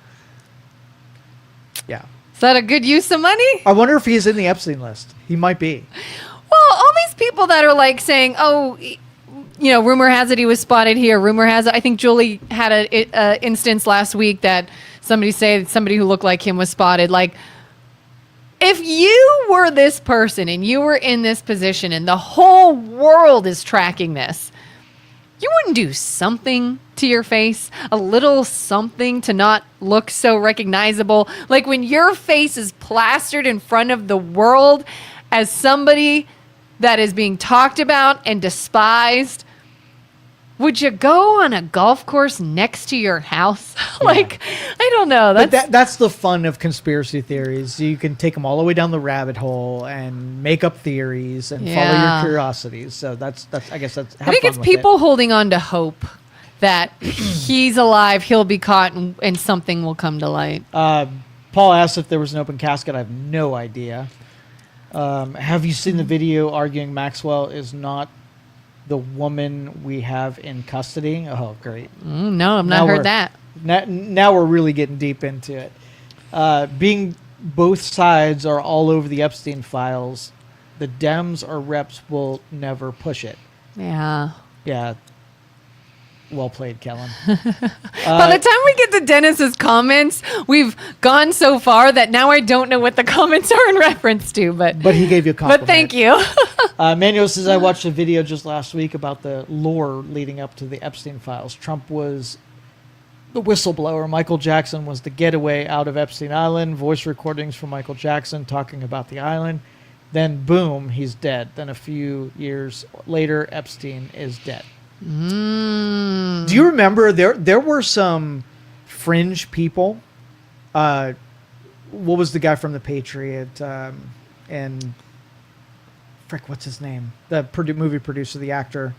Yeah. Is that a good use of money? I wonder if he's in the Epstein list. He might be. Well, all these people that are like saying, oh, you know, rumor has it he was spotted here. Rumor has it. I think Julie had a instance last week that somebody who looked like him was spotted. Like, if you were this person and you were in this position and the whole world is tracking this, you wouldn't do something to your face, a little something to not look so recognizable. Like when your face is plastered in front of the world as somebody that is being talked about and despised, would you go on a golf course next to your house? Like, I don't know. That's the fun of conspiracy theories. You can take them all the way down the rabbit hole and make up theories and follow your curiosities. So that's I guess that's. I think it's people holding on to hope that he's alive, he'll be caught, and something will come to light. Paul asked if there was an open casket. I have no idea. Have you seen the video arguing Maxwell is not the woman we have in custody? Oh, great. No, I've not heard that. Now we're really getting deep into it. Being both sides are all over the Epstein files, the Dems or reps will never push it. Yeah. Yeah. Well played, Kelin. By the time we get to Dennis's comments, we've gone so far that now I don't know what the comments are in reference to. But he gave you a compliment. But thank you. Manuel says, I watched a video just last week about the lore leading up to the Epstein files. Trump was the whistleblower, Michael Jackson, was the getaway out of Epstein Island. Voice recordings from Michael Jackson talking about the island. Then, boom, he's dead. Then a few years later, Epstein is dead. Do you remember there were some fringe people? What was the guy from The Patriot? And frick, what's his name? The movie producer, the actor.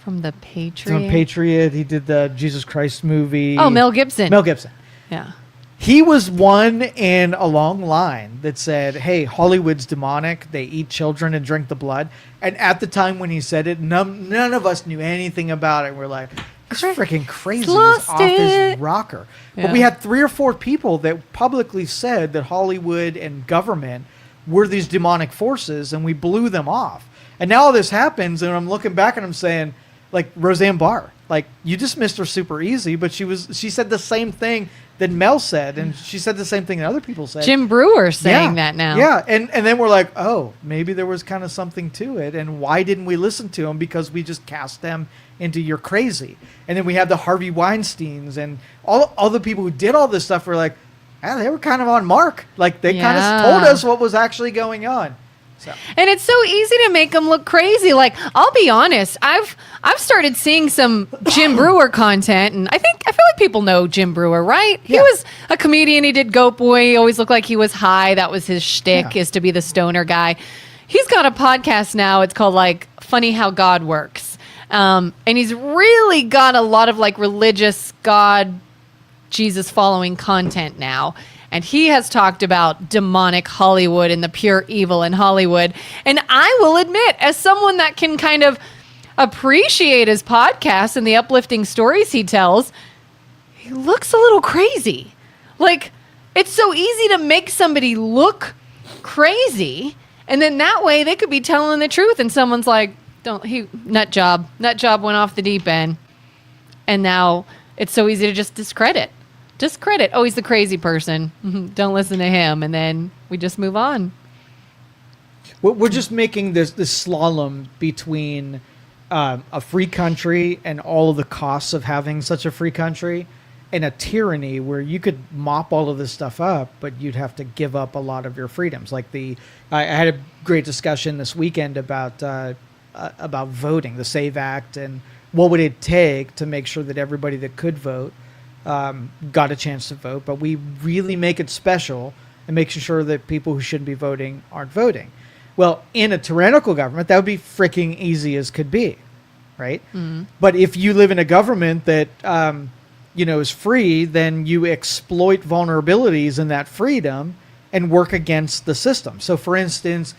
From The Patriot? From Patriot. He did the Jesus Christ movie. Oh, Mel Gibson. Mel Gibson. Yeah. He was one in a long line that said, hey, Hollywood's demonic. They eat children and drink the blood. And at the time when he said it, none of us knew anything about it. We're like, he's freaking crazy. He's off his rocker. Yeah. But we had 3 or 4 people that publicly said that Hollywood and government were these demonic forces, and we blew them off. And now all this happens, and I'm looking back and I'm saying, like, Roseanne Barr, like, you dismissed her super easy, but she said the same thing that Mel said, and she said the same thing that other people said. Jim Brewer saying that now. Yeah, and then we're like, oh, maybe there was kind of something to it, and why didn't we listen to them? Because we just cast them into you're crazy. And then we had the Harvey Weinsteins and all the people who did all this stuff were like, they were kind of on mark. Like, they kind of told us what was actually going on. So. And it's so easy to make them look crazy. Like, I'll be honest, I've started seeing some Jim Brewer content, and I feel like people know Jim Brewer, right? He was a comedian. He did Goat Boy. He always looked like he was high. That was his shtick, is to be the stoner guy. He's got a podcast now. It's called, like, Funny How God Works. And he's really got a lot of, like, religious God, Jesus following content now. And he has talked about demonic Hollywood and the pure evil in Hollywood. And I will admit, as someone that can kind of appreciate his podcast and the uplifting stories he tells, he looks a little crazy. Like, it's so easy to make somebody look crazy. And then that way they could be telling the truth. And someone's like, nut job went off the deep end. And now it's so easy to just discredit. Oh, he's the crazy person. Don't listen to him. And then we just move on. We're just making this slalom between a free country and all of the costs of having such a free country and a tyranny where you could mop all of this stuff up, but you'd have to give up a lot of your freedoms. Like I had a great discussion this weekend about voting, the SAVE Act, and what would it take to make sure that everybody that could vote got a chance to vote, but we really make it special and making sure that people who shouldn't be voting aren't voting. Well, in a tyrannical government, that would be freaking easy as could be, right? Mm-hmm. But if you live in a government that is free, then you exploit vulnerabilities in that freedom and work against the system. So, for instance,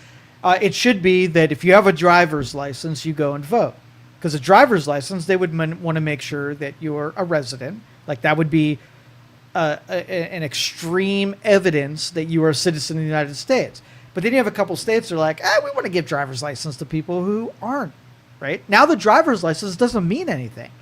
it should be that if you have a driver's license, you go and vote. Because a driver's license, they would want to make sure that you're a resident. Like, that would be an extreme evidence that you are a citizen of the United States. But then you have a couple states that are like, we want to give driver's license to people who aren't, right? Now the driver's license doesn't mean anything.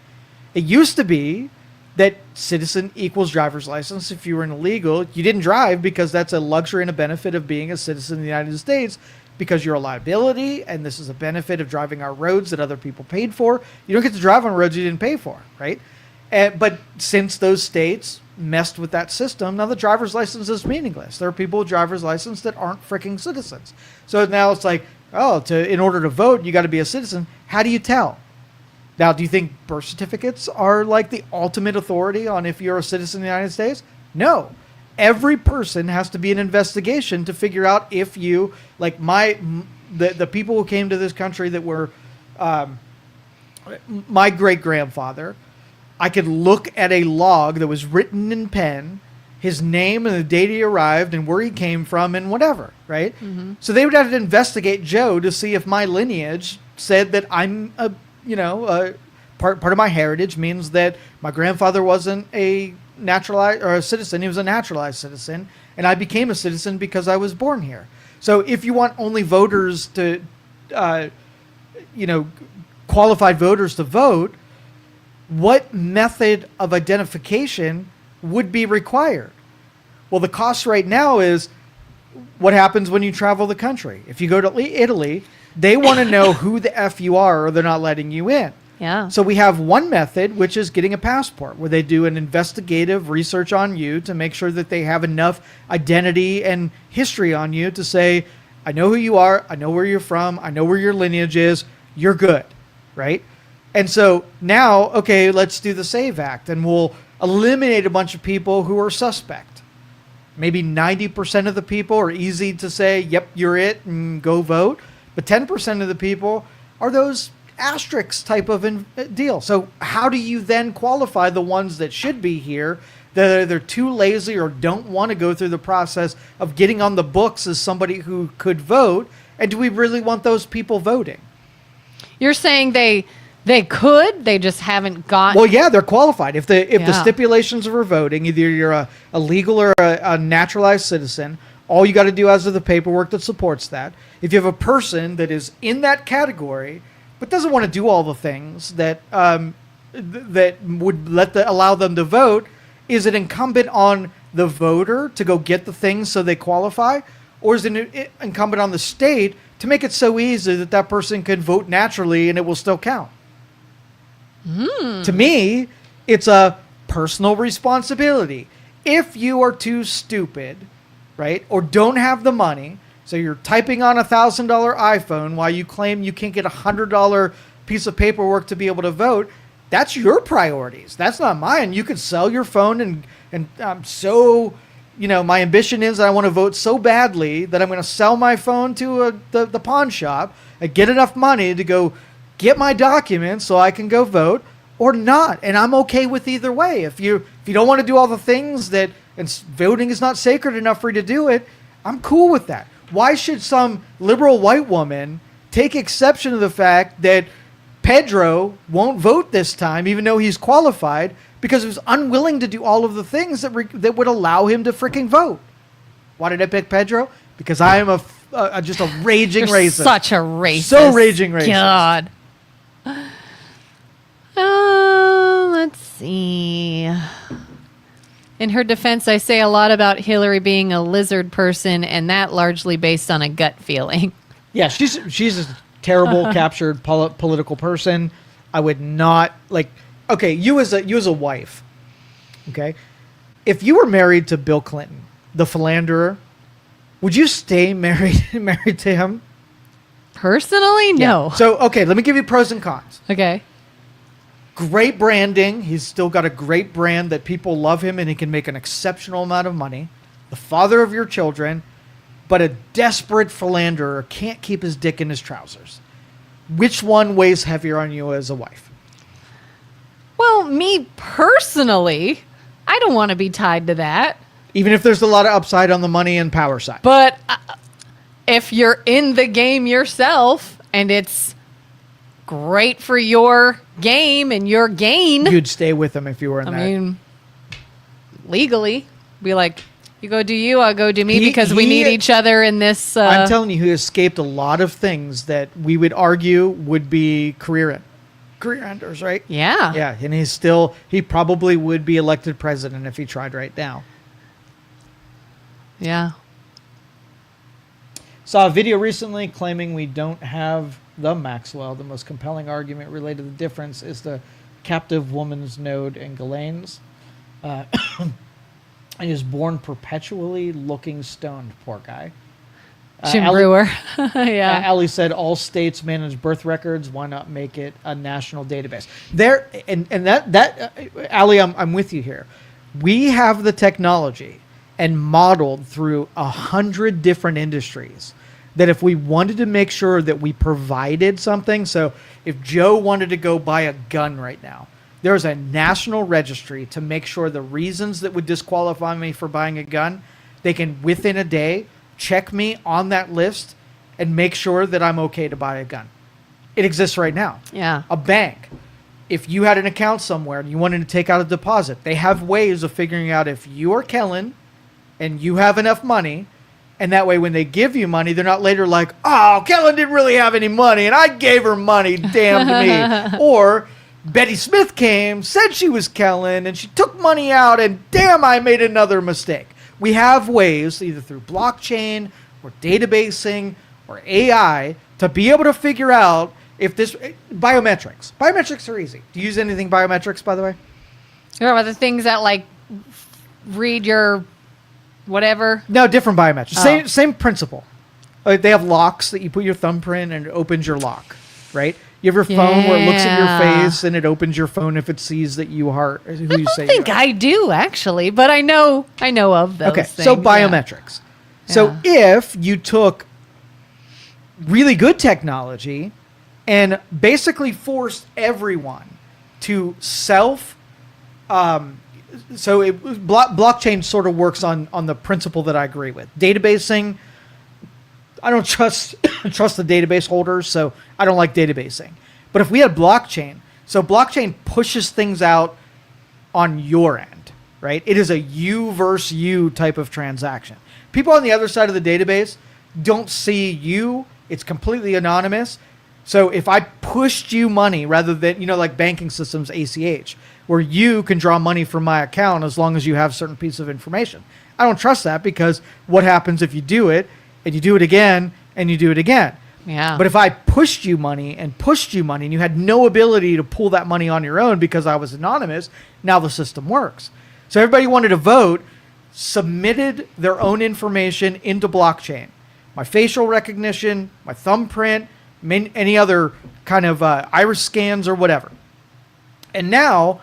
It used to be that citizen equals driver's license. If you were an illegal, you didn't drive because that's a luxury and a benefit of being a citizen of the United States because you're a liability, and this is a benefit of driving our roads that other people paid for. You don't get to drive on roads you didn't pay for, right? But since those states messed with that system, now the driver's license is meaningless. There are people with driver's license that aren't freaking citizens. So now it's like, in order to vote, you got to be a citizen. How do you tell? Now, do you think birth certificates are like the ultimate authority on if you're a citizen of the United States? No. Every person has to be an investigation to figure out if you, like the people who came to this country that were my great-grandfather, I could look at a log that was written in pen, his name and the date he arrived and where he came from and whatever, right? Mm-hmm. So they would have to investigate Joe to see if my lineage said that I'm part of my heritage means that my grandfather wasn't a naturalized or a citizen, he was a naturalized citizen, and I became a citizen because I was born here. So if you want only voters to, qualified voters to vote, what method of identification would be required? Well, the cost right now is what happens when you travel the country. If you go to Italy, they want to know who the F you are or they're not letting you in. Yeah. So we have one method, which is getting a passport, where they do an investigative research on you to make sure that they have enough identity and history on you to say, I know who you are, I know where you're from, I know where your lineage is, you're good, right? And so now, okay, let's do the SAVE Act, and we'll eliminate a bunch of people who are suspect. Maybe 90% of the people are easy to say, yep, you're it, and go vote. But 10% of the people are those asterisk type of deal. So how do you then qualify the ones that should be here that they're too lazy or don't want to go through the process of getting on the books as somebody who could vote? And do we really want those people voting? You're saying they could, they just haven't got. Well, yeah, they're qualified. If the stipulations for voting, either you're a legal or a naturalized citizen, all you got to do is the paperwork that supports that. If you have a person that is in that category but doesn't want to do all the things that that would allow them to vote, is it incumbent on the voter to go get the things so they qualify, or is it incumbent on the state to make it so easy that that person could vote naturally and it will still count? To me, it's a personal responsibility. If you are too stupid, right, or don't have the money, so you're typing on $1,000 iPhone while you claim you can't get a $100 piece of paperwork to be able to vote, that's your priorities. That's not mine. You could sell your phone and I'm so, my ambition is that I want to vote so badly that I'm going to sell my phone to the pawn shop and get enough money to go get my documents so I can go vote, or not. And I'm okay with either way. If you don't want to do all the things and voting is not sacred enough for you to do it, I'm cool with that. Why should some liberal white woman take exception to the fact that Pedro won't vote this time, even though he's qualified, because he was unwilling to do all of the things that would allow him to freaking vote? Why did I pick Pedro? Because I am just a raging You're racist. Such a racist. So raging racist. God. Let's see. In her defense, I say a lot about Hillary being a lizard person, and that largely based on a gut feeling. Yeah, she's a terrible captured political person. I would not Okay, you as a wife. Okay, if you were married to Bill Clinton, the philanderer, would you stay married to him? Personally, no. Yeah. So, okay, let me give you pros and cons. Okay. Great branding. He's still got a great brand that people love him, and he can make an exceptional amount of money. The father of your children, but a desperate philanderer can't keep his dick in his trousers. Which one weighs heavier on you as a wife? Well, me personally, I don't want to be tied to that. Even if there's a lot of upside on the money and power side. But if you're in the game yourself and it's great for your game and your gain, you'd stay with him if you were in that. I mean, legally, be like, you go do you, I'll go do me, because we need each other in this. I'm telling you, he escaped a lot of things that we would argue would be career enders, right? Yeah. Yeah, and he probably would be elected president if he tried right now. Yeah. Saw a video recently claiming we don't have the Maxwell. The most compelling argument related to the difference is the captive woman's node in Galen's. And he was born perpetually looking stoned, poor guy. Jim Brewer. Yeah. Ali said all states manage birth records. Why not make it a national database? There and that Ali, I'm with you here. We have the technology and modeled through 100 different industries that if we wanted to make sure that we provided something, so if Joe wanted to go buy a gun right now, there's a national registry to make sure the reasons that would disqualify me for buying a gun, they can within a day check me on that list and make sure that I'm okay to buy a gun. It exists right now. Yeah. A bank, if you had an account somewhere and you wanted to take out a deposit, they have ways of figuring out if you are Kelin and you have enough money, and that way when they give you money, they're not later like, oh, Kelin didn't really have any money and I gave her money, damn to me. Or Betty Smith came, said she was Kelin, and she took money out, and damn, I made another mistake. We have ways, either through blockchain or databasing or AI, to be able to figure out if this biometrics are easy. Do you use anything biometrics, by the way? You know about the things that like read your whatever? No, different biometrics. Oh. Same principle. They have locks that you put your thumbprint and it opens your lock, right? You have your phone where it looks at your face and it opens your phone if it sees that you are who you say you are. I think I do actually, but I know of those things. So biometrics. Yeah. So if you took really good technology and basically forced everyone to blockchain sort of works on the principle that I agree with. Databasing, I don't trust the database holders, so I don't like databasing. But if we had blockchain, so blockchain pushes things out on your end, right? It is a you versus you type of transaction. People on the other side of the database don't see you. It's completely anonymous. So if I pushed you money rather than, like banking systems, ACH, where you can draw money from my account as long as you have certain piece of information. I don't trust that because what happens if you do it and you do it again and you do it again? Yeah. But if I pushed you money and you had no ability to pull that money on your own because I was anonymous, now the system works. So everybody wanted to vote, submitted their own information into blockchain. My facial recognition, my thumbprint, any other kind of iris scans or whatever. And now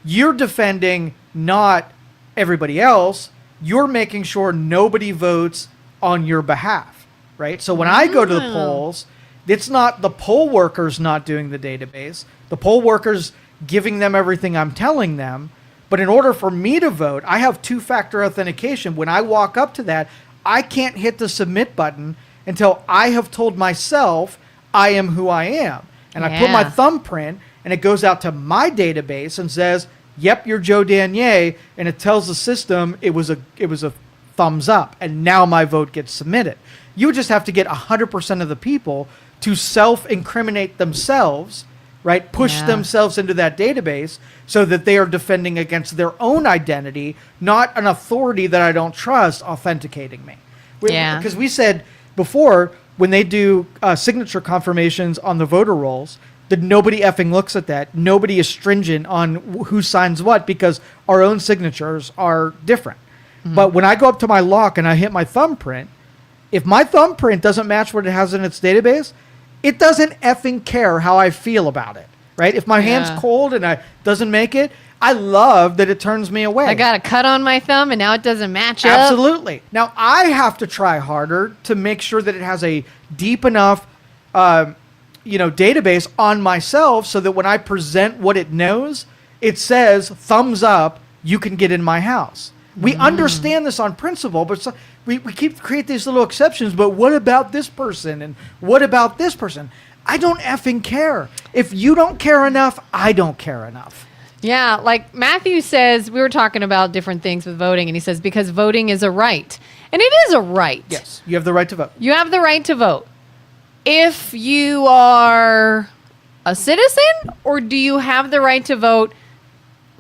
you're defending not everybody else. You're making sure nobody votes on your behalf, right? So when I go to the polls, it's not the poll workers not doing the database. The poll workers giving them everything I'm telling them. But in order for me to vote, I have two-factor authentication. When I walk up to that, I can't hit the submit button until I have told myself I am who I am. And I put my thumbprint, and it goes out to my database and says, yep, you're Joe Danyi, and it tells the system it was a thumbs up, and now my vote gets submitted. You just have to get 100% of the people to self-incriminate themselves, right? Push themselves into that database so that they are defending against their own identity, not an authority that I don't trust authenticating me. Because we said before, when they do signature confirmations on the voter rolls, that nobody effing looks at that. Nobody is stringent on who signs what because our own signatures are different. Mm-hmm. But when I go up to my lock and I hit my thumbprint, if my thumbprint doesn't match what it has in its database, it doesn't effing care how I feel about it, right? If my hand's cold and it doesn't make it, I love that it turns me away. I got a cut on my thumb and now it doesn't match up. Absolutely. Now I have to try harder to make sure that it has a deep enough database on myself so that when I present what it knows, it says, thumbs up, you can get in my house. We understand this on principle, but we create these little exceptions, but what about this person? And what about this person? I don't effing care. If you don't care enough, I don't care enough. Yeah, like Matthew says, we were talking about different things with voting, and he says, because voting is a right. And it is a right. Yes, you have the right to vote. You have the right to vote. If you are a citizen, or do you have the right to vote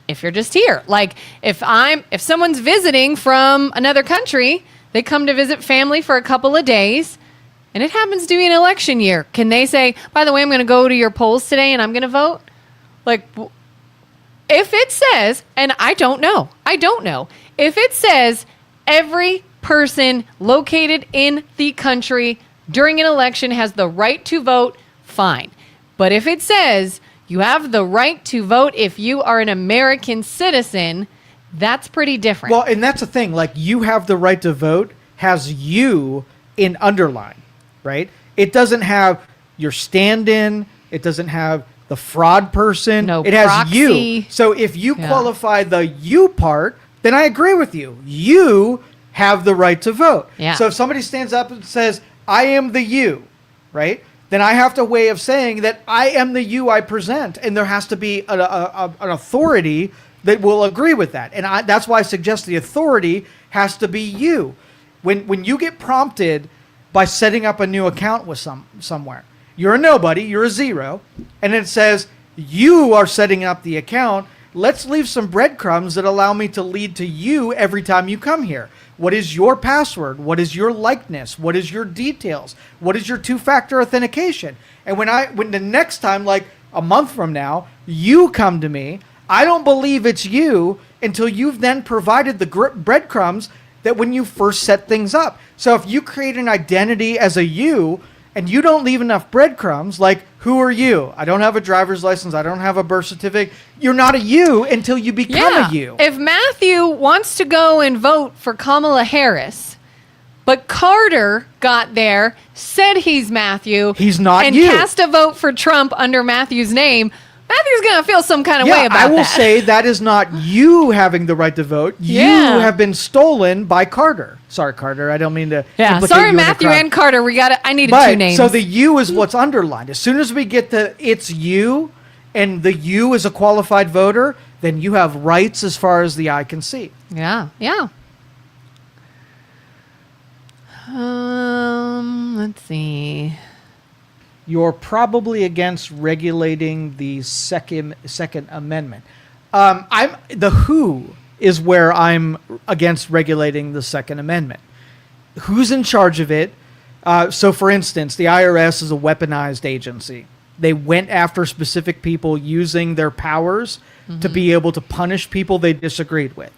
if you're just here? Like if someone's visiting from another country, they come to visit family for a couple of days, and it happens to be an election year. Can they say, by the way, I'm going to go to your polls today and I'm going to vote? Like, if it says, and I don't know, if it says every person located in the country during an election has the right to vote, fine. But if it says you have the right to vote if you are an American citizen, that's pretty different. Well, and that's the thing. Like, you have the right to vote has you in underline, right? It doesn't have your stand-in. It doesn't have the fraud person. No it proxy. Has you. So if you qualify the you part, then I agree with you. You have the right to vote. Yeah. So if somebody stands up and says, I am the you, right? Then I have a way of saying that I am the you I present. And there has to be an authority that will agree with that. And that's why I suggest the authority has to be you. When you get prompted by setting up a new account with somewhere, you're a nobody, you're a zero, and it says you are setting up the account, let's leave some breadcrumbs that allow me to lead to you every time you come here. What is your password? What is your likeness? What is your details? What is your two-factor authentication? And when the next time, like a month from now, you come to me, I don't believe it's you until you've then provided the breadcrumbs that when you first set things up. So if you create an identity as a you and you don't leave enough breadcrumbs, like, who are you? I don't have a driver's license. I don't have a birth certificate. You're not a you until you become a you. If Matthew wants to go and vote for Kamala Harris, but Carter got there, said he's Matthew. He's not and you. And cast a vote for Trump under Matthew's name. Matthew's going to feel some kind of way about that. I will say that is not you having the right to vote. You have been stolen by Carter. Sorry, Carter. I don't mean to. Yeah, sorry, Matthew and Carter. I needed two names. So the you is what's underlined. As soon as we get the it's you, and the you is a qualified voter, then you have rights as far as the eye can see. Yeah. Let's see. You're probably against regulating the Second Amendment. I'm the who is where I'm against regulating the Second Amendment. Who's in charge of it? So, for instance, the IRS is a weaponized agency. They went after specific people using their powers to be able to punish people they disagreed with.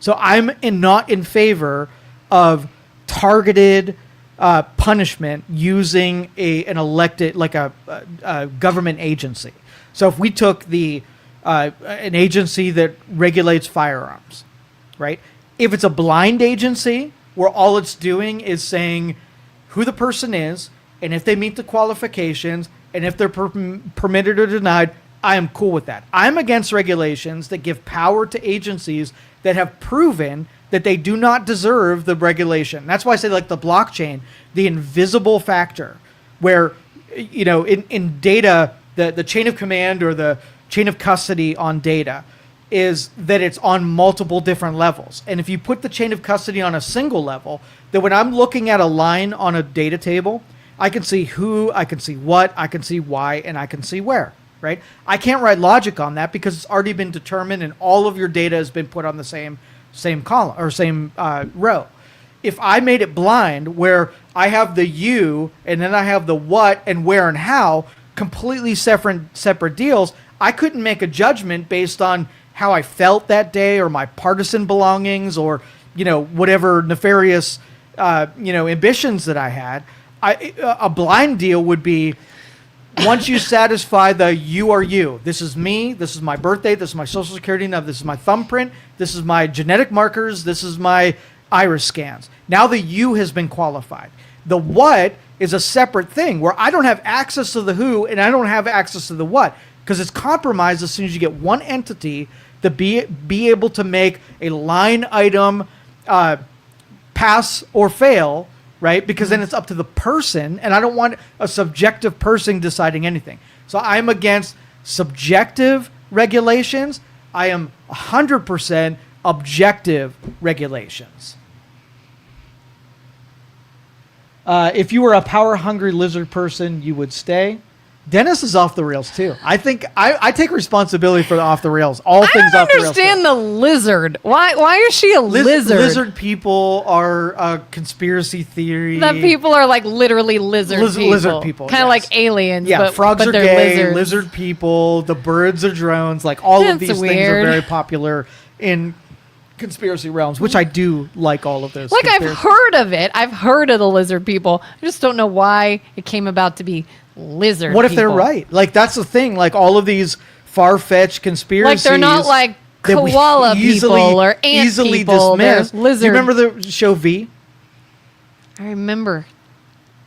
So I'm not in favor of targeted punishment using an elected, like a government agency. So if we took an agency that regulates firearms, right? If it's a blind agency where all it's doing is saying who the person is and if they meet the qualifications and if they're permitted or denied, I am cool with that. I'm against regulations that give power to agencies that have proven that they do not deserve the regulation. That's why I say, like, the blockchain, the invisible factor, where, in data, the chain of command or the chain of custody on data is that it's on multiple different levels. And if you put the chain of custody on a single level, then when I'm looking at a line on a data table, I can see who, I can see what, I can see why, and I can see where, right? I can't write logic on that because it's already been determined and all of your data has been put on the same column or same row. If I made it blind where I have the you and then I have the what and where and how, completely separate deals, I couldn't make a judgment based on how I felt that day or my partisan belongings or, whatever nefarious, ambitions that I had. A blind deal would be once you satisfy the you are you. This is me. This is my birthday. This is my social security number. This is my thumbprint. This is my genetic markers. This is my iris scans. Now the you has been qualified. The what is a separate thing where I don't have access to the who and I don't have access to the what because it's compromised as soon as you get one entity to be able to make a line item pass or fail, right? Because then it's up to the person, and I don't want a subjective person deciding anything. So I'm against subjective regulations. I am 100% objective regulations. If you were a power-hungry lizard person, you would stay. Dennis is off the rails too. I think I take responsibility for the off the rails. All things off the rails. I don't understand the lizard. Why is she a lizard? Lizard people are a conspiracy theory. That people are like literally lizard people. Lizard people. Kind of like aliens. Yeah, but, frogs are they're gay. lizards. Lizard people. The birds are drones. Like all of these things are very popular in conspiracy realms, which I do like all of those. Like I've heard of it. I've heard of the lizard people. I just don't know why it came about to be lizard what if they're right? Like that's the thing. Like all of these far-fetched conspiracies. Like they're not like koala people or ant easily people. Dismissed. They're lizard. Do you remember the show V? I remember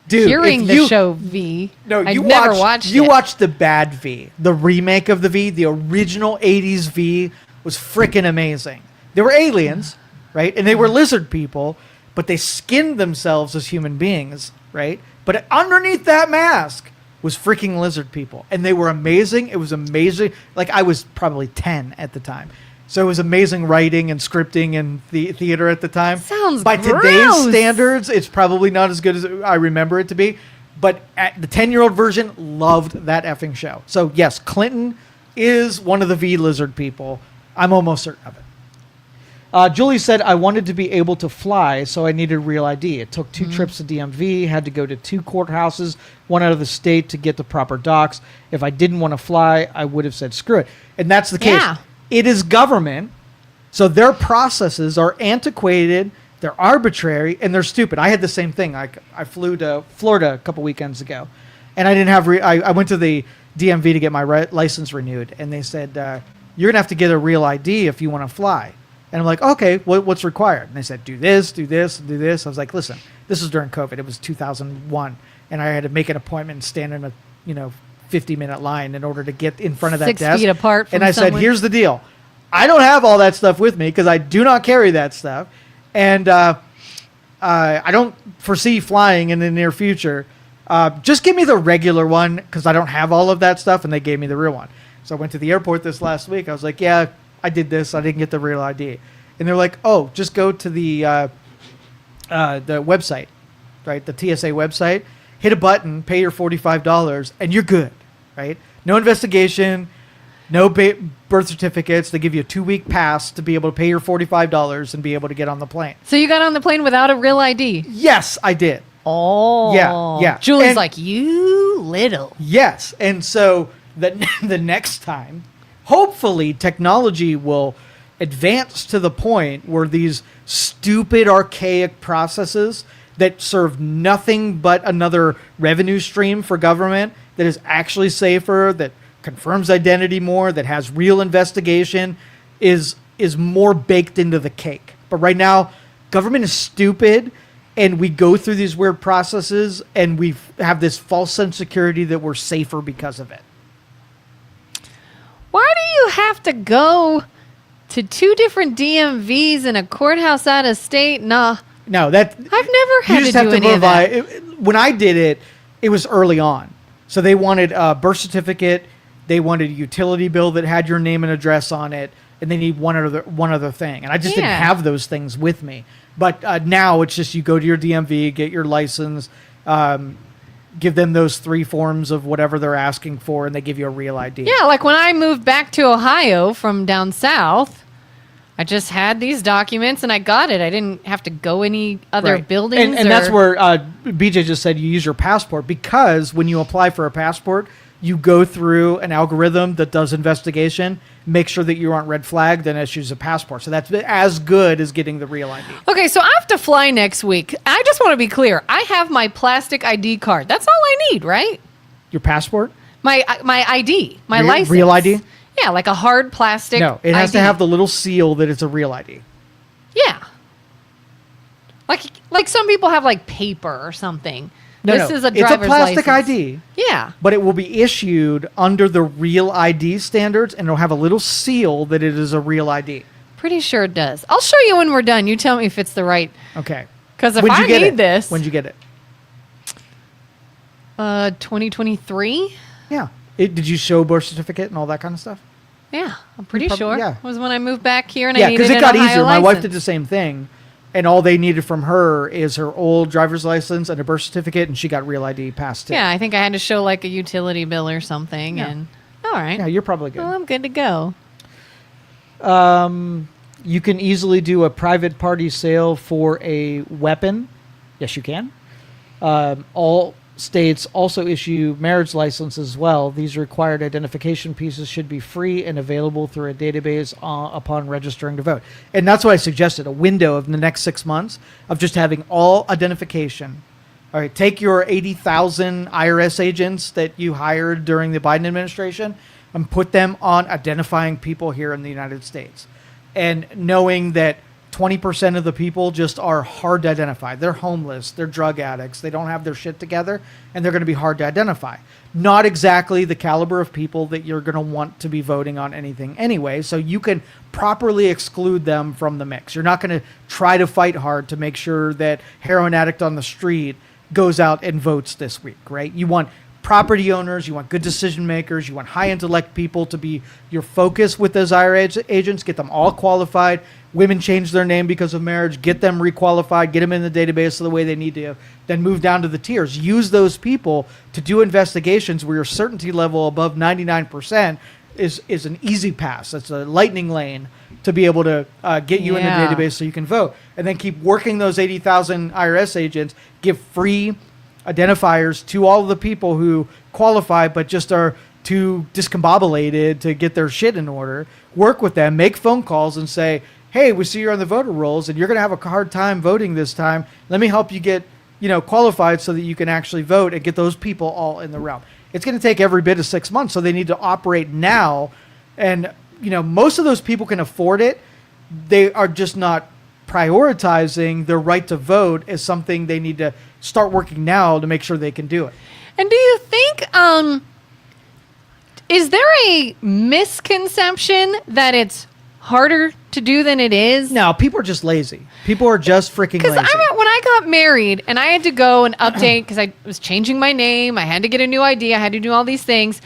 hearing the show V. No, I never watched it. You watched the bad V. The remake of the V. The original 80s V was freaking amazing. They were aliens, right? And they were lizard people, but they skinned themselves as human beings, right? But underneath that mask was freaking lizard people. And they were amazing. It was amazing. Like, I was probably 10 at the time. So it was amazing writing and scripting and the theater at the time. Sounds By gross. today's standards, it's probably not as good as I remember it to be. But at the 10-year-old version loved that effing show. So, yes, Clinton is one of the V lizard people. I'm almost certain of it. Julie said, I wanted to be able to fly, so I needed real ID. It took 2 trips to DMV, had to go to 2 courthouses, one out of the state to get the proper docs. If I didn't want to fly, I would have said, screw it. And that's the case. Yeah. It is government, so their processes are antiquated, they're arbitrary, and they're stupid. I had the same thing. I flew to Florida a couple weekends ago, and I didn't have I went to the DMV to get my license renewed, and they said, you're going to have to get a real ID if you want to fly. And I'm like, okay, what's required? And they said, do this, do this, do this. I was like, listen, this was during COVID. It was 2001, and I had to make an appointment and stand in a 50-minute line in order to get in front of that 6 desk. feet apart from and I someone. said, here's the deal. I don't have all that stuff with me because I do not carry that stuff. And I don't foresee flying in the near future. Just give me the regular one because I don't have all of that stuff. And they gave me the real one. So I went to the airport this last week. I was like, yeah, I did this. I didn't get the real ID. And they're like, oh, just go to the website, right? The TSA website. Hit a button, pay your $45, and you're good, right? No investigation, no birth certificates. They give you a 2-week pass to be able to pay your $45 and be able to get on the plane. So you got on the plane without a real ID? Yes, I did. Oh. Yeah. Julie's like, you little. Yes. And so the next time, hopefully technology will advance to the point where these stupid, archaic processes that serve nothing but another revenue stream for government that is actually safer, that confirms identity more, that has real investigation, is more baked into the cake. But right now, government is stupid, and we go through these weird processes, and we have this false sense of security that we're safer because of it. Why do you have to go to 2 different DMVs in a courthouse out of state? Nah. No, that I've never had to do any of that. When I did it, it was early on. So they wanted a birth certificate, they wanted a utility bill that had your name and address on it, and they need one other thing. And I just didn't have those things with me. But now it's just you go to your DMV, get your license, give them those 3 forms of whatever they're asking for, and they give you a real ID. Yeah, like when I moved back to Ohio from down south, I just had these documents and I got it. I didn't have to go any other buildings. And that's where BJ just said you use your passport, because when you apply for a passport, you go through an algorithm that does investigation, make sure that you aren't red flagged, and issues a passport. So that's as good as getting the real ID. Okay, so I have to fly next week. I just want to be clear. I have my plastic ID card. That's all I need, right? Your passport? My ID, my license. Real ID? Yeah, like a hard plastic No, it has ID. to have the little seal that it's a real ID. Yeah. Like some people have like paper or something. No, This is a driver's it's a plastic license. ID. Yeah. But it will be issued under the real ID standards, and it'll have a little seal that it is a real ID. Pretty sure it does. I'll show you when we're done. You tell me if it's the right. Okay. Because if When'd I you get need it? this. When'd you get it? 2023? Yeah. Did you show birth certificate and all that kind of stuff? Yeah, I'm pretty sure. Yeah. It was when I moved back here and I Yeah, needed because it an got Ohio easier. My wife license. did the same thing, and all they needed from her is her old driver's license and a birth certificate, and she got real ID passed it. Yeah, I think I had to show like a utility bill or something. Yeah. And all right. Yeah, you're probably good. Well, I'm good to go. You can easily do a private party sale for a weapon. Yes, you can. All states also issue marriage licenses as well. These required identification pieces should be free and available through a database upon registering to vote. And that's what I suggested, a window of the next 6 months of just having all identification. All right, take your 80,000 IRS agents that you hired during the Biden administration and put them on identifying people here in the United States. And knowing that 20% of the people just are hard to identify. They're homeless, they're drug addicts, they don't have their shit together, and they're going to be hard to identify. Not exactly the caliber of people that you're going to want to be voting on anything anyway, so you can properly exclude them from the mix. You're not going to try to fight hard to make sure that heroin addict on the street goes out and votes this week, right? You want property owners, you want good decision makers, you want high intellect people to be your focus with those IRA agents, get them all qualified. Women change their name because of marriage, get them requalified, get them in the database the way they need to, then move down to the tiers. Use those people to do investigations where your certainty level above 99% is an easy pass. It's a lightning lane to be able to get you in the database so you can vote, and then keep working those 80,000 IRS agents, give free identifiers to all of the people who qualify but just are too discombobulated to get their shit in order. Work with them, make phone calls and say, hey, we see you're on the voter rolls and you're going to have a hard time voting this time. Let me help you get qualified so that you can actually vote and get those people all in the realm. It's going to take every bit of 6 months, so they need to operate now. And most of those people can afford it. They are just not prioritizing their right to vote as something they need to start working now to make sure they can do it. And do you think, is there a misconception that it's harder to do than it is? No, people are just lazy. People are just freaking lazy. Because when I got married and I had to go and update because I was changing my name, I had to get a new ID, I had to do all these things.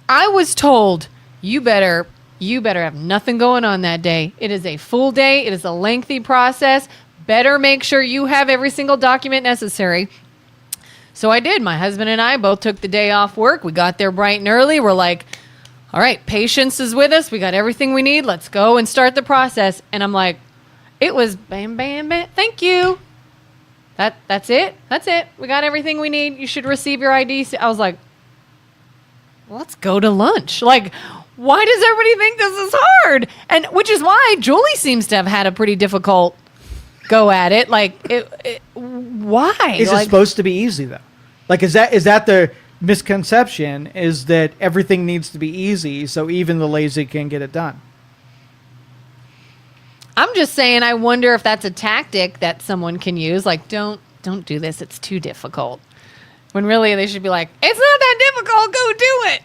I was told, you better have nothing going on that day. It is a full day. It is a lengthy process. Better make sure you have every single document necessary. So I did. My husband and I both took the day off work. We got there bright and early. We're like, all right, patience is with us. We got everything we need. Let's go and start the process. And I'm like, it was bam, bam, bam. Thank you. That's it. That's it. We got everything we need. You should receive your ID. I was like, let's go to lunch. Like, why does everybody think this is hard? And which is why Julie seems to have had a pretty difficult go at it. Like, why? Is it supposed to be easy though? Like, is that the misconception? Is that everything needs to be easy so even the lazy can get it done? I'm just saying, I wonder if that's a tactic that someone can use. Like, don't do this. It's too difficult. When really they should be like, it's not that difficult. Go do it.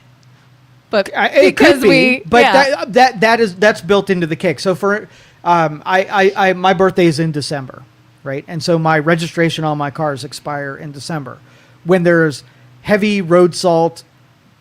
But it could be, that's built into the kick. So for my birthday is in December, right? And so my registration on my cars expire in December. When there's heavy road salt,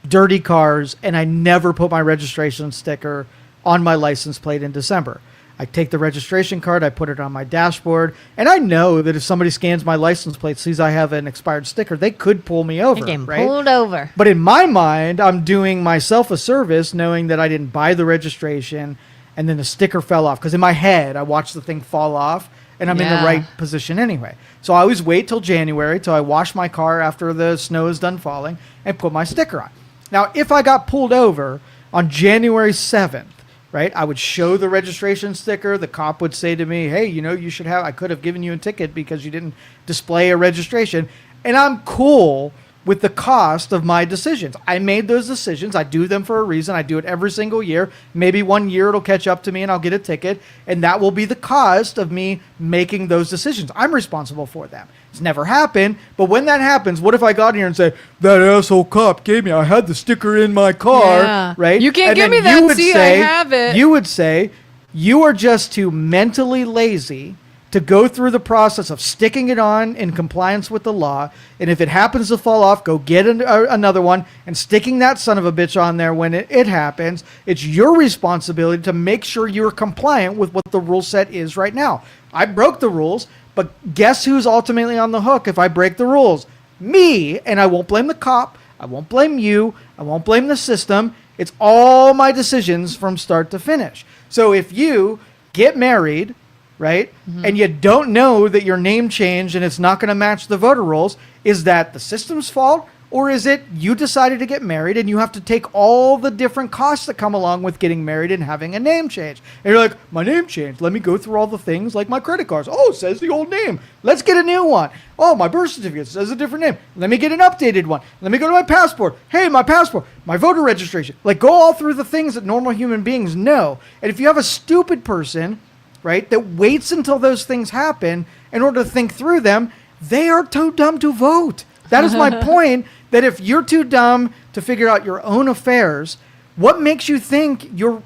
dirty cars, and I never put my registration sticker on my license plate in December. I take the registration card, I put it on my dashboard, and I know that if somebody scans my license plate, sees I have an expired sticker, they could pull me over. Getting right? pulled over. But in my mind, I'm doing myself a service knowing that I didn't buy the registration and then the sticker fell off. Because in my head, I watched the thing fall off, and I'm in the right position anyway. So I always wait till January, till I wash my car after the snow is done falling, and put my sticker on. Now, if I got pulled over on January 7th, right, I would show the registration sticker. The cop would say to me, hey, you should have, I could have given you a ticket because you didn't display a registration. And I'm cool with the cost of my decisions. I made those decisions. I do them for a reason. I do it every single year. Maybe one year it'll catch up to me and I'll get a ticket. And that will be the cost of me making those decisions. I'm responsible for them. It's never happened. But when that happens, what if I got here and said, that asshole cop gave me, I had the sticker in my car, right? You can't give me that. See, I have it. You would say, you are just too mentally lazy to go through the process of sticking it on in compliance with the law. And if it happens to fall off, go get another one and sticking that son of a bitch on there when it happens. It's your responsibility to make sure you're compliant with what the rule set is right now. I broke the rules, but guess who's ultimately on the hook if I break the rules? Me. And I won't blame the cop. I won't blame you. I won't blame the system. It's all my decisions from start to finish. So if you get married, right, and you don't know that your name changed and it's not going to match the voter rolls, is that the system's fault? Or is it you decided to get married and you have to take all the different costs that come along with getting married and having a name change? And you're like, my name changed. Let me go through all the things like my credit cards. Oh, it says the old name. Let's get a new one. Oh, my birth certificate says a different name. Let me get an updated one. Let me go to my passport. Hey, my passport, my voter registration. Like, go all through the things that normal human beings know. And if you have a stupid person, right, that waits until those things happen in order to think through them, they are too dumb to vote. That is my point, that if you're too dumb to figure out your own affairs, what makes you think you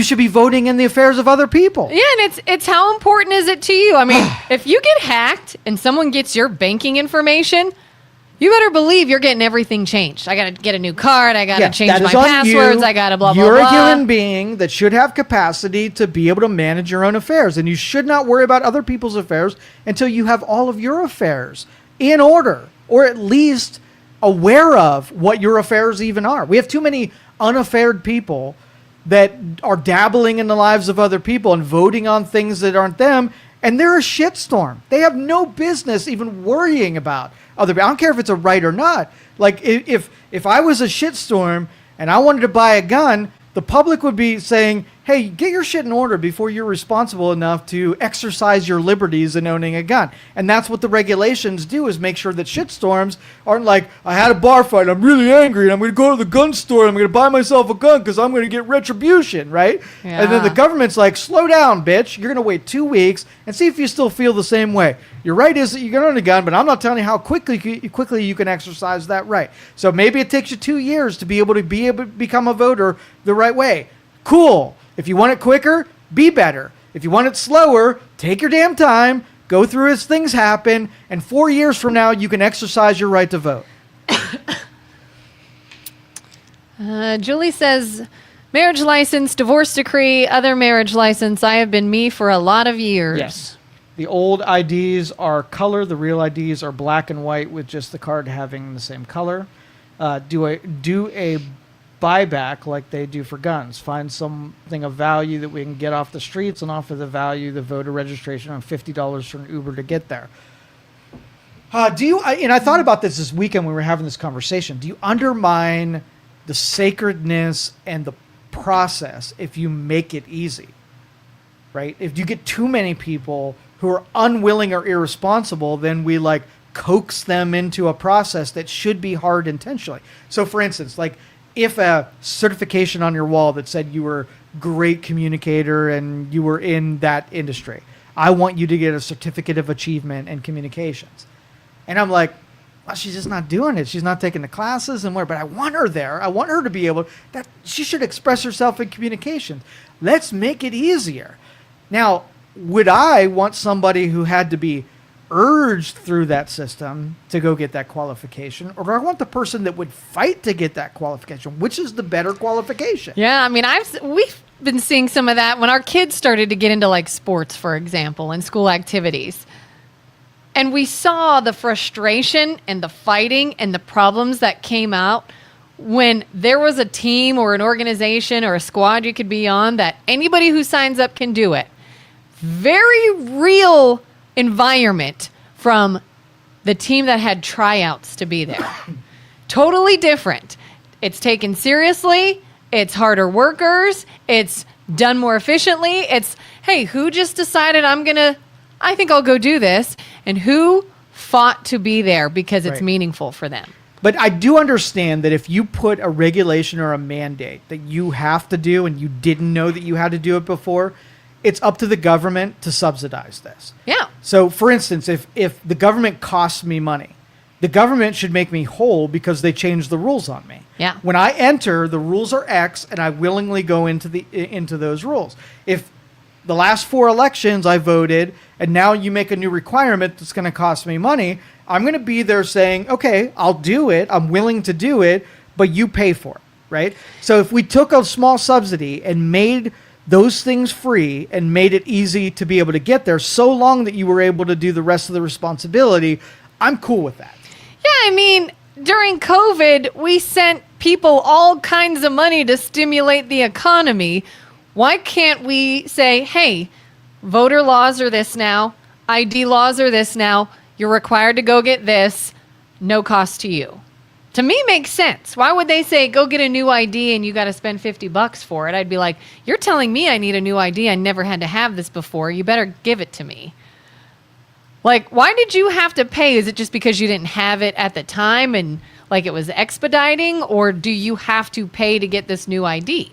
should be voting in the affairs of other people? Yeah, and it's how important is it to you? I mean, if you get hacked and someone gets your banking information, you better believe you're getting everything changed. I got to get a new card. I got to change my passwords. I got to blah, blah, blah. You're a human being that should have capacity to be able to manage your own affairs. And you should not worry about other people's affairs until you have all of your affairs in order, or at least aware of what your affairs even are. We have too many unaffaired people that are dabbling in the lives of other people and voting on things that aren't them, and they're a shitstorm. They have no business even worrying about other people. I don't care if it's a right or not. Like, if I was a shitstorm and I wanted to buy a gun, the public would be saying, hey, get your shit in order before you're responsible enough to exercise your liberties in owning a gun. And that's what the regulations do, is make sure that shitstorms aren't like, I had a bar fight, I'm really angry, and I'm going to go to the gun store, and I'm going to buy myself a gun because I'm going to get retribution, right? Yeah. And then the government's like, slow down, bitch. You're going to wait 2 weeks and see if you still feel the same way. Your right is that you're going to own a gun, but I'm not telling you how quickly you can exercise that right. So maybe it takes you 2 years to be able to become a voter the right way. Cool. If you want it quicker, be better. If you want it slower, take your damn time, go through as things happen, and 4 years from now, you can exercise your right to vote. Julie says, marriage license, divorce decree, other marriage license. I have been me for a lot of years. Yes. The old IDs are color. The real IDs are black and white with just the card having the same color. Do a buyback like they do for guns. Find something of value that we can get off the streets and offer the voter registration on $50 for an Uber to get there. And I thought about this weekend when we were having this conversation. Do you undermine the sacredness and the process if you make it easy? Right? If you get too many people who are unwilling or irresponsible, then we like coax them into a process that should be hard intentionally. So for instance, like, if a certification on your wall that said you were a great communicator and you were in that industry, I want you to get a certificate of achievement in communications. And I'm like, well, she's just not doing it. She's not taking the classes and where, but I want her there. I want her to be able, that she should express herself in communications. Let's make it easier. Now, would I want somebody who had to be urged through that system to go get that qualification, or do I want the person that would fight to get that qualification? Which is the better qualification? Yeah, I mean, we've been seeing some of that when our kids started to get into like sports, for example, and school activities. And we saw the frustration and the fighting and the problems that came out when there was a team or an organization or a squad you could be on that anybody who signs up can do it. Very real environment from the team that had tryouts to be there. Totally different. It's taken seriously. It's harder workers. It's done more efficiently. It's, hey, who just decided I think I'll go do this, and who fought to be there because it's meaningful for them. But I do understand that if you put a regulation or a mandate that you have to do and you didn't know that you had to do it before, it's up to the government to subsidize this. Yeah. So, for instance, if the government costs me money, the government should make me whole because they changed the rules on me. Yeah. When I enter, the rules are X, and I willingly go into those rules. If the last 4 elections I voted, and now you make a new requirement that's going to cost me money, I'm going to be there saying, okay, I'll do it. I'm willing to do it, but you pay for it, right? So if we took a small subsidy and made those things free and made it easy to be able to get there so long that you were able to do the rest of the responsibility, I'm cool with that. Yeah, I mean, during COVID, we sent people all kinds of money to stimulate the economy. Why can't we say, hey, voter laws are this now, ID laws are this now, you're required to go get this, no cost to you? To me, makes sense. Why would they say, go get a new ID and you got to spend $50 for it? I'd be like, you're telling me I need a new ID. I never had to have this before. You better give it to me. Like, why did you have to pay? Is it just because you didn't have it at the time and like it was expediting? Or do you have to pay to get this new ID?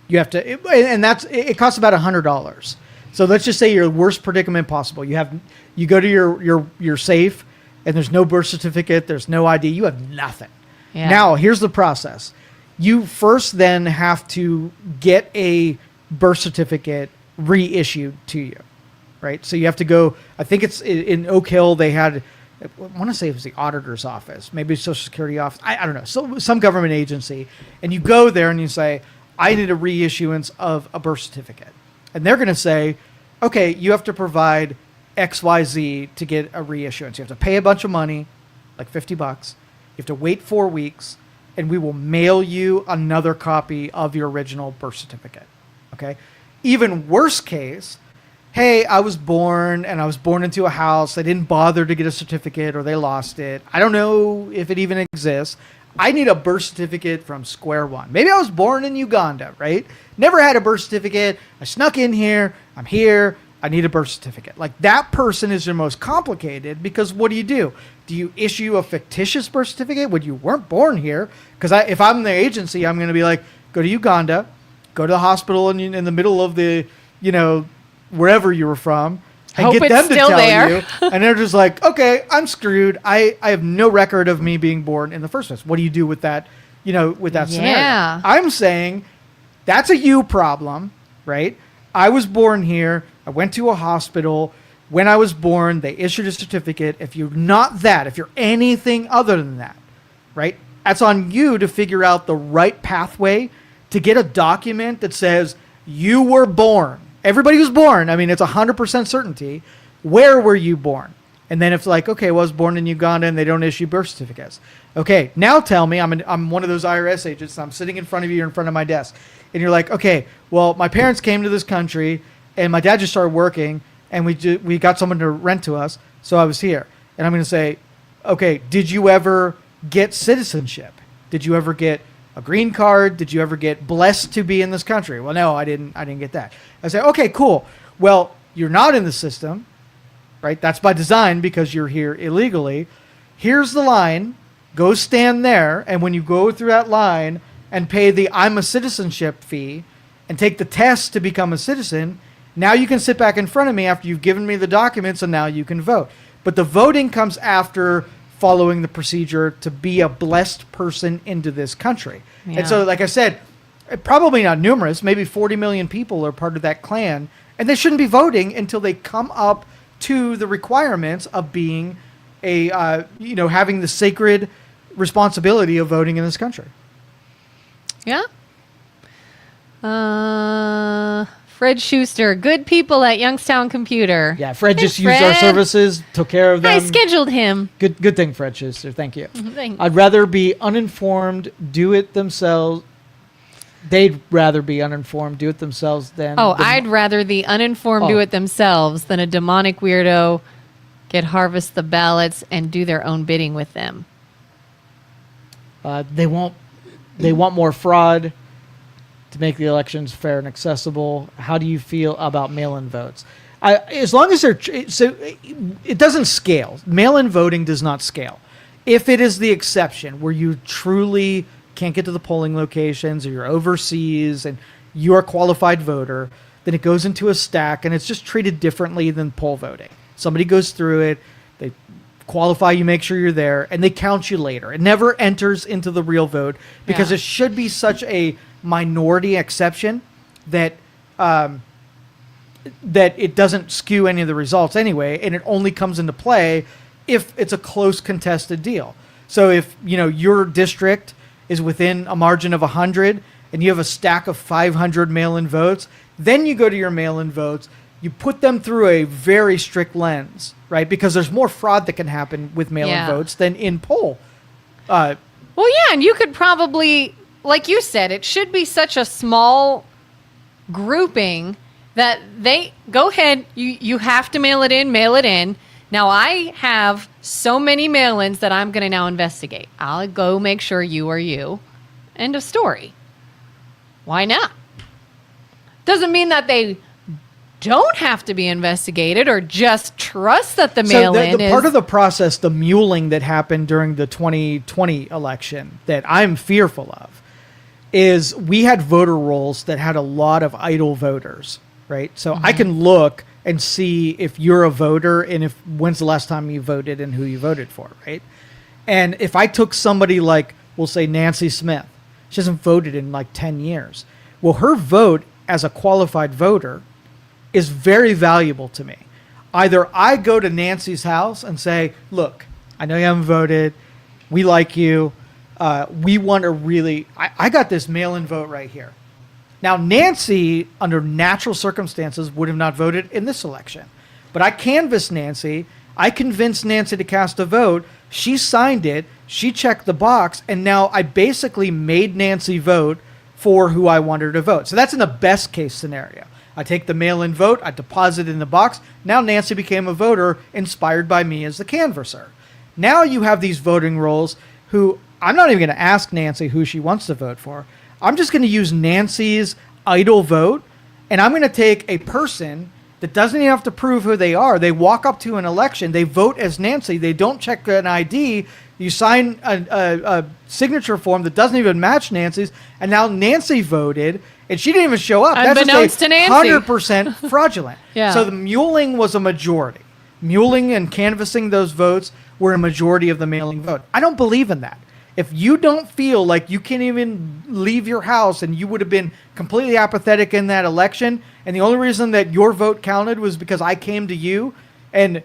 You have to, and it costs about $100. So let's just say your worst predicament possible. You go to your safe, and there's no birth certificate, there's no ID, you have nothing. Yeah. Now, here's the process. You first then have to get a birth certificate reissued to you, right? So you have to go, I think it's in Oak Hill, they had, I want to say it was the auditor's office, maybe Social Security office, I don't know, so some government agency, and you go there and you say, I need a reissuance of a birth certificate. And they're going to say, okay, you have to provide XYZ to get a reissuance. You have to pay a bunch of money, like $50, You have to wait 4 weeks, and we will mail you another copy of your original birth certificate. Okay? Even worst case, hey, I was born into a house. They didn't bother to get a certificate or they lost it. I don't know if it even exists. I need a birth certificate from square one. Maybe I was born in Uganda, right? Never had a birth certificate. I snuck in here. I'm here. I need a birth certificate. Like, that person is the most complicated, because what do? Do you issue a fictitious birth certificate when you weren't born here? Because if I'm the agency, I'm going to be like, go to Uganda, go to the hospital in the middle of the, wherever you were from, and Hope get it's them to still tell there. you. And they're just like, okay, I'm screwed. I have no record of me being born in the first place. What do you do with that, with that scenario? I'm saying that's a you problem, right? I was born here. I went to a hospital. When I was born, they issued a certificate. If you're not that, if you're anything other than that, right? That's on you to figure out the right pathway to get a document that says you were born. Everybody was born. I mean, it's 100% certainty. Where were you born? And then if like, okay, well, I was born in Uganda and they don't issue birth certificates. Okay, now tell me, I'm one of those IRS agents. I'm sitting in front of you, in front of my desk. And you're like, okay, well, my parents came to this country and my dad just started working and we got someone to rent to us. So I was here. And I'm going to say, okay, did you ever get citizenship? Did you ever get a green card? Did you ever get blessed to be in this country? Well, no, I didn't get that. I say, okay, cool. Well, you're not in the system, right? That's by design because you're here illegally. Here's the line. Go stand there. And when you go through that line and pay the I'm a citizenship fee and take the test to become a citizen, now you can sit back in front of me after you've given me the documents and now you can vote. But the voting comes after following the procedure to be a blessed person into this country. Yeah. And so, like I said, probably not numerous, maybe 40 million people are part of that clan, and they shouldn't be voting until they come up to the requirements of being having the sacred responsibility of voting in this country. Yeah. Fred Schuster, good people at Youngstown Computer. Yeah, Fred just used our services, took care of them. I scheduled him. Good thing, Fred Schuster. Thank you. Thanks. I'd rather be uninformed, do it themselves. They'd rather be uninformed, do it themselves than... I'd rather the uninformed do it themselves than a demonic weirdo harvest the ballots and do their own bidding with them. They want more fraud to make the elections fair and accessible. How do you feel about mail-in votes? As long as it doesn't scale. Mail-in voting does not scale. If it is the exception where you truly can't get to the polling locations or you're overseas and you're a qualified voter, then it goes into a stack and it's just treated differently than poll voting. Somebody goes through it, they qualify you, make sure you're there, and they count you later. It never enters into the real vote because it should be such a minority exception that it doesn't skew any of the results anyway, and it only comes into play if it's a close contested deal. So if your district is within a margin of 100 and you have a stack of 500 mail-in votes, then you go to your mail-in votes, you put them through a very strict lens, right? Because there's more fraud that can happen with mail-in votes than in poll. And you could probably, like you said, it should be such a small grouping that they go ahead. You have to mail it in. Now I have so many mail-ins that I'm going to now investigate. I'll go make sure you are you. End of story. Why not? Doesn't mean that they don't have to be investigated or just trust that the mail-in is... part of the process, the muling that happened during the 2020 election that I'm fearful of, is we had voter rolls that had a lot of idle voters, right? So I can look and see if you're a voter and when's the last time you voted and who you voted for, right? And if I took somebody like, we'll say Nancy Smith, she hasn't voted in like 10 years. Well, her vote as a qualified voter is very valuable to me. Either I go to Nancy's house and say, look, I know you haven't voted. We like you. We want to really... I got this mail-in vote right here. Now, Nancy, under natural circumstances, would have not voted in this election. But I canvassed Nancy. I convinced Nancy to cast a vote. She signed it. She checked the box, and now I basically made Nancy vote for who I wanted her to vote. So that's in the best case scenario. I take the mail-in vote, I deposit it in the box. Now Nancy became a voter inspired by me as the canvasser. Now you have these voting rolls who I'm not even going to ask Nancy who she wants to vote for. I'm just going to use Nancy's idle vote, and I'm going to take a person that doesn't even have to prove who they are. They walk up to an election, they vote as Nancy, they don't check an ID, you sign a signature form that doesn't even match Nancy's, and now Nancy voted, and she didn't even show up. Unbeknownst to Nancy. 100% fraudulent. Yeah. So the muling was a majority. Muling and canvassing those votes were a majority of the mailing vote. I don't believe in that. If you don't feel like you can't even leave your house and you would have been completely apathetic in that election, and the only reason that your vote counted was because I came to you and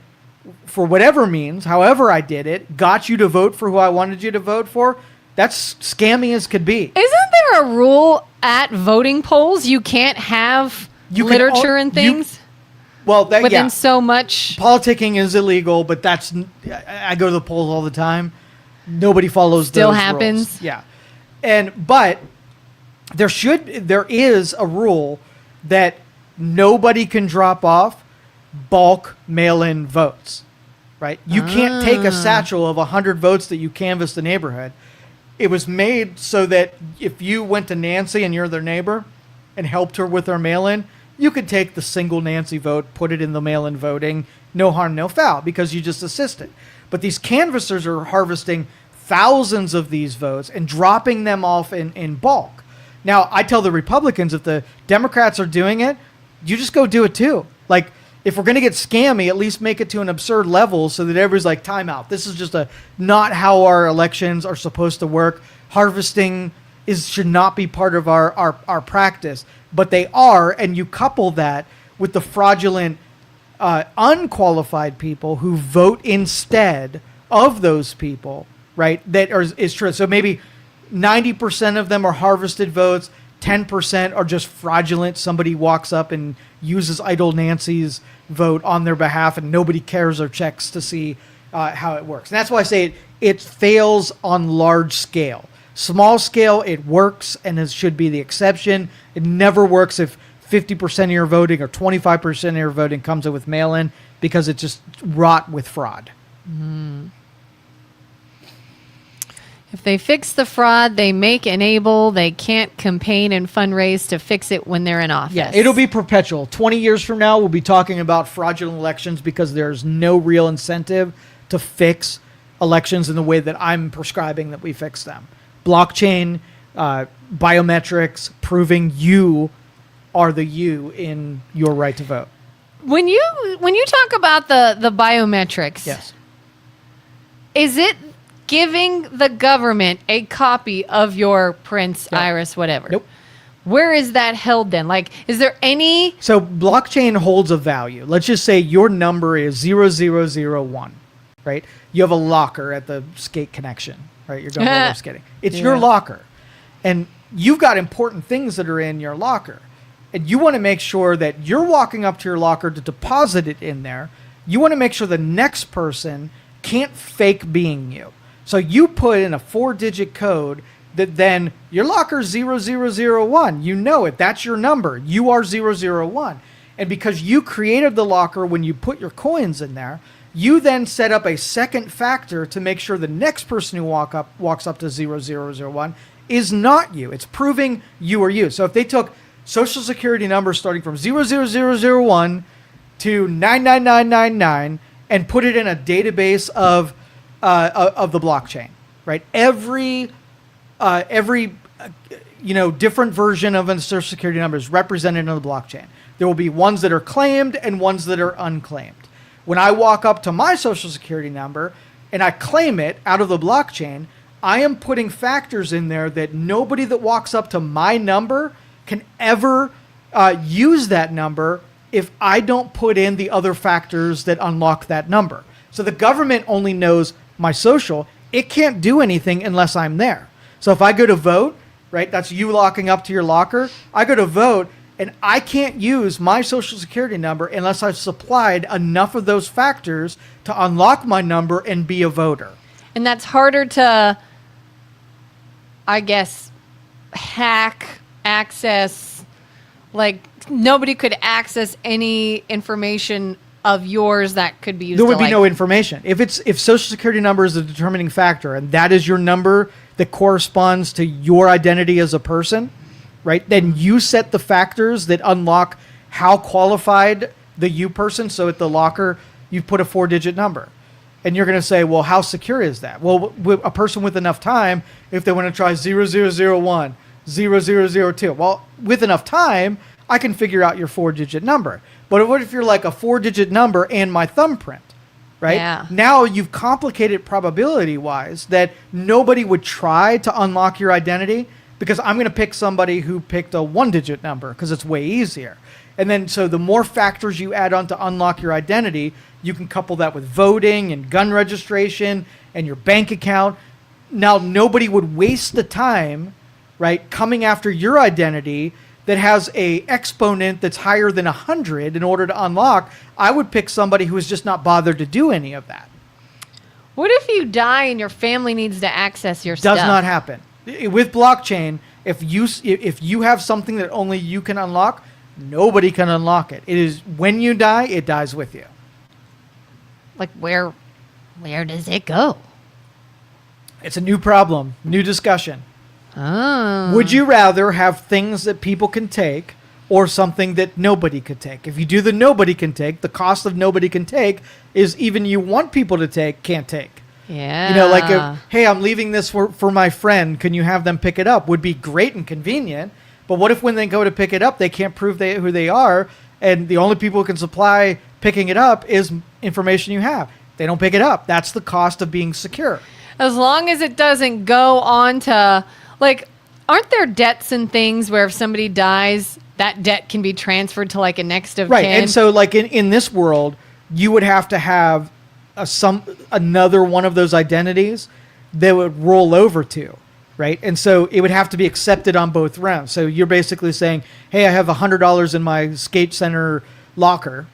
for whatever means, however I did it, got you to vote for who I wanted you to vote for, that's scammy as could be. Isn't there a rule at voting polls you can't have literature and things? Within so much. Politicking is illegal, but I go to the polls all the time. Nobody follows Still those happens. rules. Yeah. But there is a rule that nobody can drop off bulk mail-in votes, right? You can't take a satchel of 100 votes that you canvass the neighborhood. It was made so that if you went to Nancy and you're their neighbor and helped her with her mail-in, you could take the single Nancy vote, put it in the mail-in voting, no harm, no foul, because you just assisted. But these canvassers are harvesting thousands of these votes and dropping them off in bulk. Now, I tell the Republicans, if the Democrats are doing it, you just go do it too. Like, if we're going to get scammy, at least make it to an absurd level so that everybody's like, time out. This is just not how our elections are supposed to work. Harvesting should not be part of our practice. But they are, and you couple that with the fraudulent, unqualified people who vote instead of those people, right? Is true. So maybe 90% of them are harvested votes, 10% are just fraudulent. Somebody walks up and uses idle Nancy's vote on their behalf, and nobody cares or checks to see how it works. And that's why I say it fails on large scale. Small scale, it works, and it should be the exception. It never works if 50% of your voting or 25% of your voting comes in with mail-in, because it's just wrought with fraud. Mm. If they fix the fraud, they enable, they can't campaign and fundraise to fix it when they're in office. Yeah, it'll be perpetual. 20 years from now, we'll be talking about fraudulent elections because there's no real incentive to fix elections in the way that I'm prescribing that we fix them. Blockchain, biometrics, proving you are the you in your right to vote. When you talk about the biometrics, yes, is it giving the government a copy of your Prince, iris, whatever? Nope. Where is that held then? Like, is there any... So blockchain holds a value. Let's just say your number is 0001, right? You have a locker at the skate connection, right? You're going roller skating. It's your locker. And you've got important things that are in your locker. And you want to make sure that you're walking up to your locker to deposit it in there. You want to make sure the next person can't fake being you. So you put in a 4-digit code that then your locker is 0001. You know it. That's your number. You are 001. And because you created the locker when you put your coins in there, you then set up a second factor to make sure the next person who walks up to 0001 is not you. It's proving you are you. So if they took social security numbers starting from 00001 to 99999 and put it in a database of the blockchain, right? Every different version of a social security number is represented in the blockchain. There will be ones that are claimed and ones that are unclaimed. When I walk up to my social security number and I claim it out of the blockchain, I am putting factors in there that nobody that walks up to my number can ever use that number if I don't put in the other factors that unlock that number. So the government only knows my social. It can't do anything unless I'm there. So if I go to vote, right, that's you locking up to your locker. I go to vote, and I can't use my social security number unless I've supplied enough of those factors to unlock my number and be a voter. And that's harder to, I guess, hack, access. Like, nobody could access any information of yours that could be used. There would be no information. If Social Security number is a determining factor, and that is your number that corresponds to your identity as a person, right? Then you set the factors that unlock how qualified the you person. So at the locker, you put a 4-digit number. And you're going to say, well, how secure is that? Well, a person with enough time, if they want to try 0001, 0002, well, with enough time, I can figure out your 4-digit number. But what if you're like a 4-digit number and my thumbprint, right? Yeah. Now you've complicated probability-wise that nobody would try to unlock your identity because I'm going to pick somebody who picked a 1-digit number because it's way easier. And then so the more factors you add on to unlock your identity, you can couple that with voting and gun registration and your bank account. Now nobody would waste the time, right, coming after your identity that has a exponent that's higher than 100 in order to unlock. I would pick somebody who is just not bothered to do any of that. What if you die and your family needs to access your stuff? Does not happen. With blockchain, if you have something that only you can unlock, nobody can unlock it. It is when you die, it dies with you. Like where does it go? It's a new problem, new discussion. Oh. Would you rather have things that people can take or something that nobody could take? If you do the nobody can take, the cost of nobody can take is even you want people to take, can't take. Yeah. You know, like, hey, I'm leaving this for my friend. Can you have them pick it up? Would be great and convenient. But what if when they go to pick it up, they can't prove who they are, and the only people who can supply picking it up is information you have? They don't pick it up. That's the cost of being secure. As long as it doesn't go on to, like, aren't there debts and things where if somebody dies, that debt can be transferred to like a next of kin? Right, and so like in this world, you would have to have another one of those identities that would roll over to, right? And so it would have to be accepted on both rounds. So you're basically saying, hey, I have $100 in my skate center locker,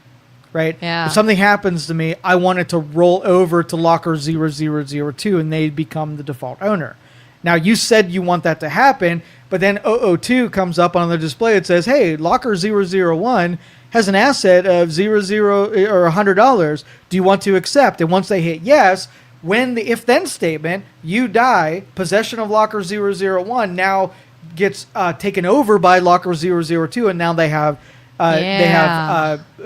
right? Yeah. If something happens to me, I want it to roll over to locker 0002 and they become the default owner. Now, you said you want that to happen, but then 002 comes up on the display. It says, hey, locker 001 has an asset of $100. Do you want to accept? And once they hit yes, when the if-then statement, you die, possession of locker 001 now gets taken over by locker 002, and now they have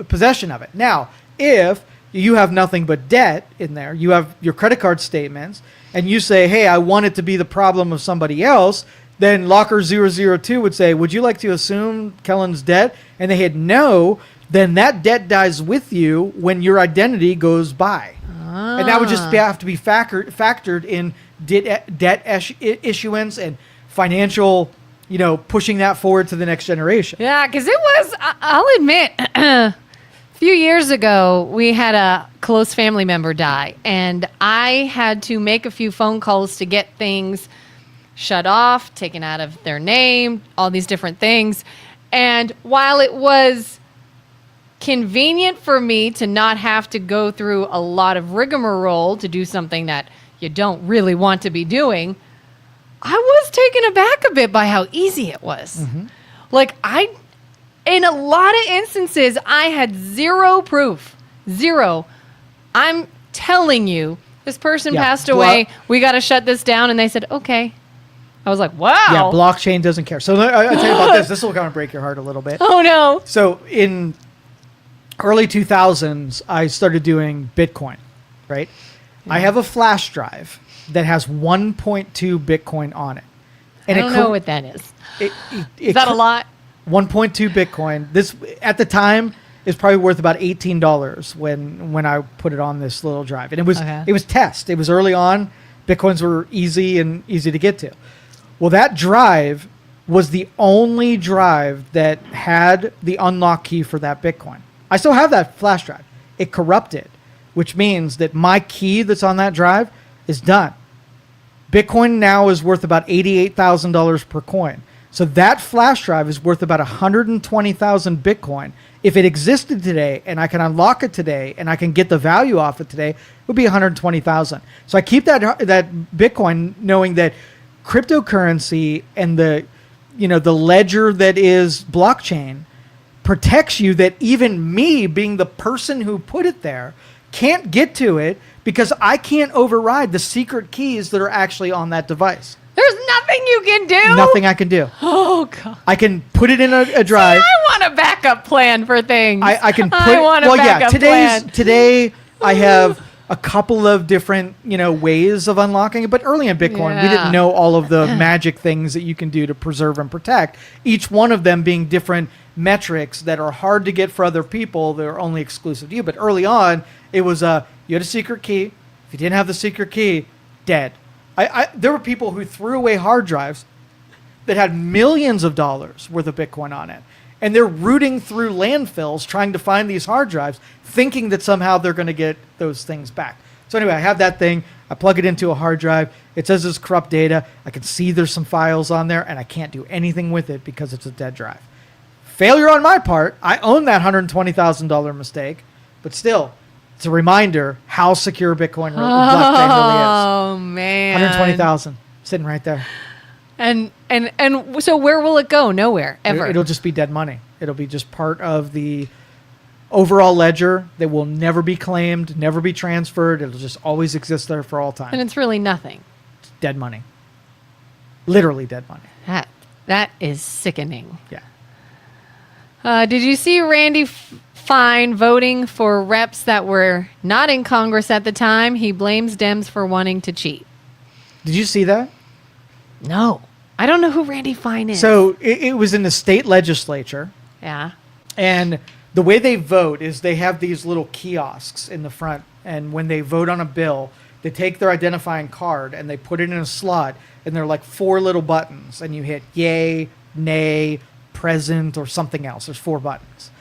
possession of it. Now, if you have nothing but debt in there, you have your credit card statements, and you say, hey, I want it to be the problem of somebody else, then locker 002 would say, would you like to assume Kelin's debt? And they hit no, then that debt dies with you when your identity goes by. And that would just have to be factored in debt issuance and financial, pushing that forward to the next generation. Yeah, because it was, I'll admit, a few years ago, we had a close family member die, and I had to make a few phone calls to get things shut off, taken out of their name, all these different things. And while it was convenient for me to not have to go through a lot of rigmarole to do something that you don't really want to be doing, I was taken aback a bit by how easy it was. Mm-hmm. Like, in a lot of instances, I had zero proof. Zero. I'm telling you, this person passed away. We got to shut this down. And they said, okay. I was like, wow. Yeah, blockchain doesn't care. So I'll tell you about this. This will kind of break your heart a little bit. Oh, no. So in early 2000s, I started doing Bitcoin, right? Yeah. I have a flash drive that has 1.2 Bitcoin on it. And I don't know what that is. Is that a lot? 1.2 Bitcoin. This at the time is probably worth about $18 when I put it on this little drive. And it was test. It was early on. Bitcoins were easy to get to. Well, that drive was the only drive that had the unlock key for that Bitcoin. I still have that flash drive. It corrupted, which means that my key that's on that drive is done. Bitcoin now is worth about $88,000 per coin. So that flash drive is worth about 120,000 Bitcoin. If it existed today and I can unlock it today and I can get the value off it today, it would be 120,000. So I keep that Bitcoin knowing that cryptocurrency and the ledger that is blockchain protects you, that even me being the person who put it there can't get to it because I can't override the secret keys that are actually on that device. There's nothing you can do? Nothing I can do. Oh, God. I can put it in a drive. See, I want a backup plan for things. I can put I want a backup plan. Today I have a couple of different, ways of unlocking it. But early in Bitcoin, we didn't know all of the magic things that you can do to preserve and protect. Each one of them being different metrics that are hard to get for other people. They're only exclusive to you. But early on, it was you had a secret key. If you didn't have the secret key, dead. There were people who threw away hard drives that had millions of dollars worth of Bitcoin on it. And they're rooting through landfills trying to find these hard drives, thinking that somehow they're going to get those things back. So anyway, I have that thing. I plug it into a hard drive. It says it's corrupt data. I can see there's some files on there, and I can't do anything with it because it's a dead drive. Failure on my part. I own that $120,000 mistake, but still, it's a reminder how secure Bitcoin blockchain really is. Oh, man. 120,000 sitting right there. And so where will it go? Nowhere, ever. It'll just be dead money. It'll be just part of the overall ledger that will never be claimed, never be transferred. It'll just always exist there for all time. And it's really nothing. It's dead money. Literally dead money. That is sickening. Yeah. Did you see Randy Fine voting for reps that were not in Congress at the time? He blames Dems for wanting to cheat. Did you see that? No. I don't know who Randy Fine is. So it was in the state legislature. Yeah. And the way they vote is they have these little kiosks in the front. And when they vote on a bill, they take their identifying card and they put it in a slot. And they're like 4 little buttons. And you hit yay, nay, present, or something else. There's 4 buttons.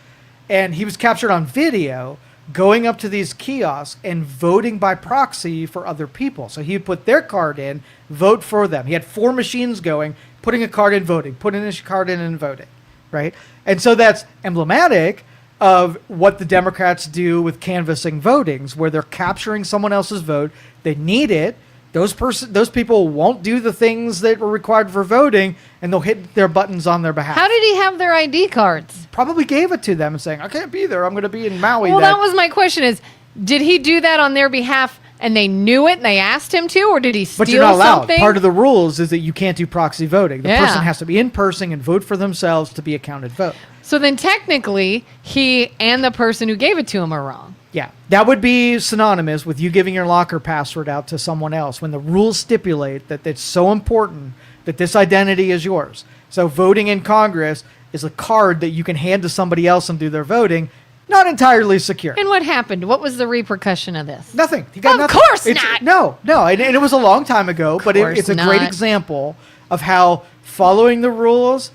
And he was captured on video going up to these kiosks and voting by proxy for other people. So he would put their card in, vote for them. He had 4 machines going, putting a card in, voting, putting a card in and voting, right? And so that's emblematic of what the Democrats do with canvassing votings, where they're capturing someone else's vote. They need it. Those people won't do the things that were required for voting, and they'll hit their buttons on their behalf. How did he have their ID cards? Probably gave it to them and saying, I can't be there. I'm going to be in Maui. Well, that was my question is, did he do that on their behalf and they knew it and they asked him to, or did he steal But you're not allowed. something? Part of the rules is that you can't do proxy voting. The Yeah. person has to be in person and vote for themselves to be a counted vote. So then technically, he and the person who gave it to him are wrong. Yeah, that would be synonymous with you giving your locker password out to someone else when the rules stipulate that it's so important that this identity is yours. So voting in Congress is a card that you can hand to somebody else and do their voting. Not entirely secure. And what happened? What was the repercussion of this? Nothing. He got Of nothing. course not. No. And it was a long time ago, but it's a great not. example of how following the rules,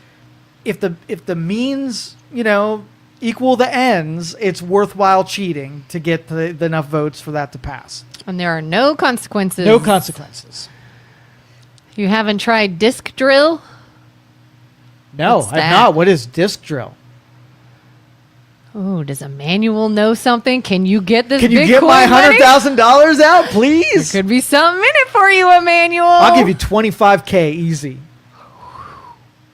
if the means, equal the ends, it's worthwhile cheating to get enough votes for that to pass. And there are no consequences. No consequences. You haven't tried disc drill? No, What's I've that? not. What is disc drill? Oh, does Emmanuel know something? Can you get this Can you Bitcoin get my money? $100,000 out, please? There could be something in it for you, Emmanuel. I'll give you $25K easy.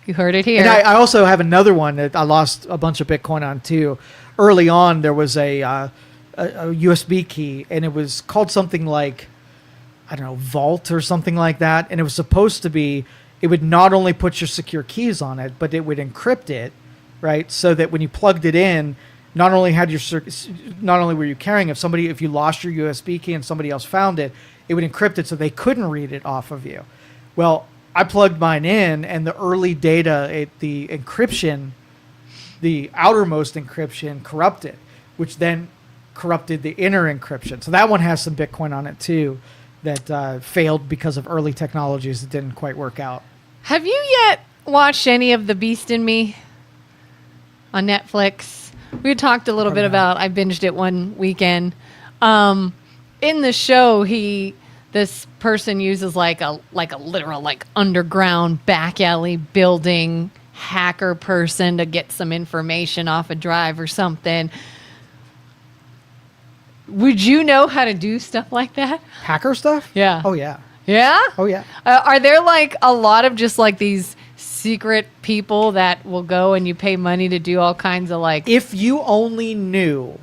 You heard it here. And I also have another one that I lost a bunch of Bitcoin on too. Early on, there was a USB key, and it was called something like, I don't know, Vault or something like that. And it was supposed to be, it would not only put your secure keys on it, but it would encrypt it, right? So that when you plugged it in, not only were you carrying it, if you lost your USB key and somebody else found it, it would encrypt it so they couldn't read it off of you. Well, I plugged mine in, and the early data, the encryption, the outermost encryption corrupted, which then corrupted the inner encryption. So that one has some Bitcoin on it too that failed because of early technologies that didn't quite work out. Have you yet watched any of The Beast in Me on Netflix? We had talked a little bit about, I binged it one weekend. In the show, this person uses like a literal like underground back alley building hacker person to get some information off a drive or something. Would you know how to do stuff like that? Hacker stuff? Yeah. Oh, yeah. Yeah? Oh, yeah. Are there like a lot of just like these secret people that will go and you pay money to do all kinds of like... If you only knew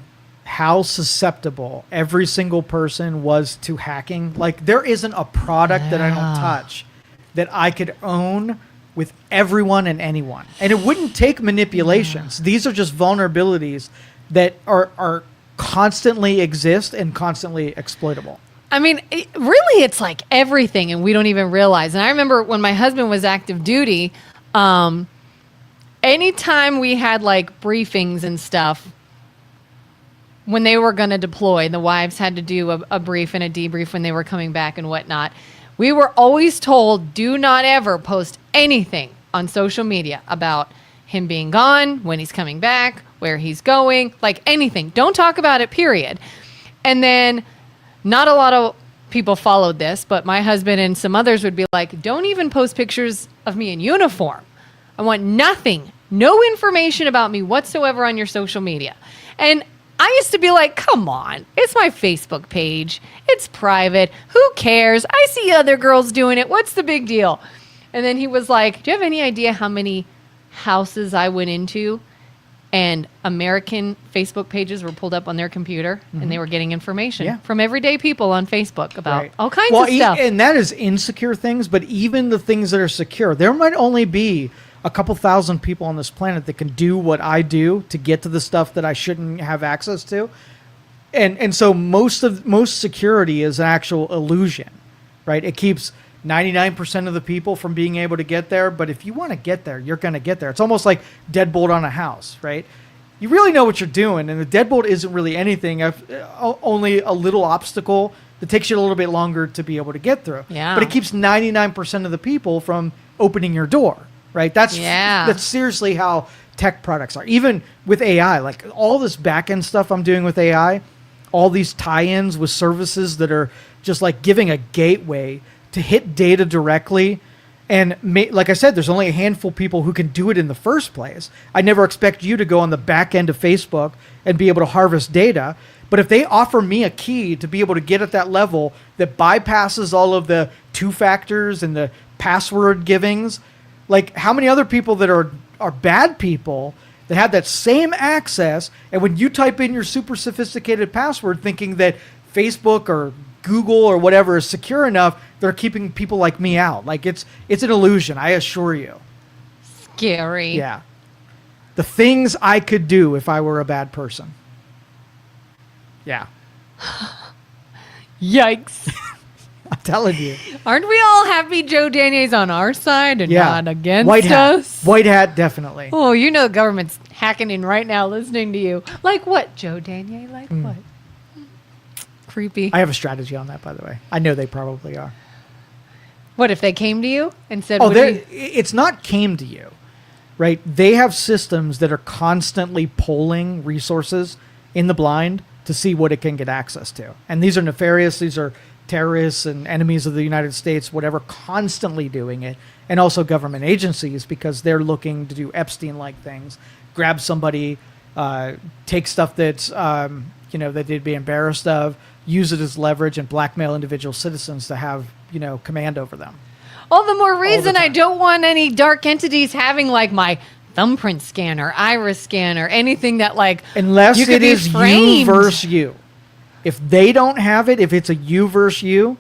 how susceptible every single person was to hacking, like there isn't a product that I don't touch that I could own with everyone and anyone. And it wouldn't take manipulations. These are just vulnerabilities that are constantly exist and constantly exploitable. I mean, really, it's like everything, and we don't even realize. And I remember when my husband was active duty, anytime we had like briefings and stuff, when they were going to deploy, the wives had to do a brief and a debrief when they were coming back and whatnot. We were always told, do not ever post anything on social media about him being gone, when he's coming back, where he's going, like anything. Don't talk about it, period. And then not a lot of people followed this, but my husband and some others would be like, don't even post pictures of me in uniform. I want nothing, no information about me whatsoever on your social media. And I used to be like, come on, it's my Facebook page. It's private. Who cares? I see other girls doing it. What's the big deal? And then he was like, do you have any idea how many houses I went into and American Facebook pages were pulled up on their computer and they were getting information from everyday people on Facebook about all kinds of stuff. And that is insecure things, but even the things that are secure, there might only be a couple thousand people on this planet that can do what I do to get to the stuff that I shouldn't have access to. And so most security is an actual illusion, right? It keeps 99% of the people from being able to get there, but if you want to get there, you're going to get there. It's almost like deadbolt on a house, right? You really know what you're doing, and the deadbolt isn't really anything, only a little obstacle that takes you a little bit longer to be able to get through. Yeah. But it keeps 99% of the people from opening your door, right? That's seriously how tech products are. Even with AI, like all this back-end stuff I'm doing with AI, all these tie-ins with services that are just like giving a gateway to hit data directly. And like I said, there's only a handful of people who can do it in the first place. I never expect you to go on the back end of Facebook and be able to harvest data. But if they offer me a key to be able to get at that level that bypasses all of the two factors and the password givings, like how many other people that are bad people that have that same access, and when you type in your super sophisticated password thinking that Facebook or Google or whatever is secure enough, they're keeping people like me out. Like it's an illusion, I assure you. Scary. Yeah. The things I could do if I were a bad person. Yeah. Yikes. I'm telling you. Aren't we all happy Joe Danyi's on our side and not against us? White hat, definitely. Oh, you know the government's hacking in right now listening to you. Like what, Joe Danyi? Like what? Creepy. I have a strategy on that, by the way. I know they probably are. What if they came to you and said, it's not came to you, right? They have systems that are constantly polling resources in the blind to see what it can get access to. And these are nefarious. These are terrorists and enemies of the United States, whatever, constantly doing it. And also government agencies, because they're looking to do Epstein-like things, grab somebody, take stuff that's, that they'd be embarrassed of, use it as leverage and blackmail individual citizens to have, command over them. All the more reason I don't want any dark entities having like my thumbprint scanner, iris scanner, anything that like unless you could it is you versus you. If they don't have it, if it's a you versus you,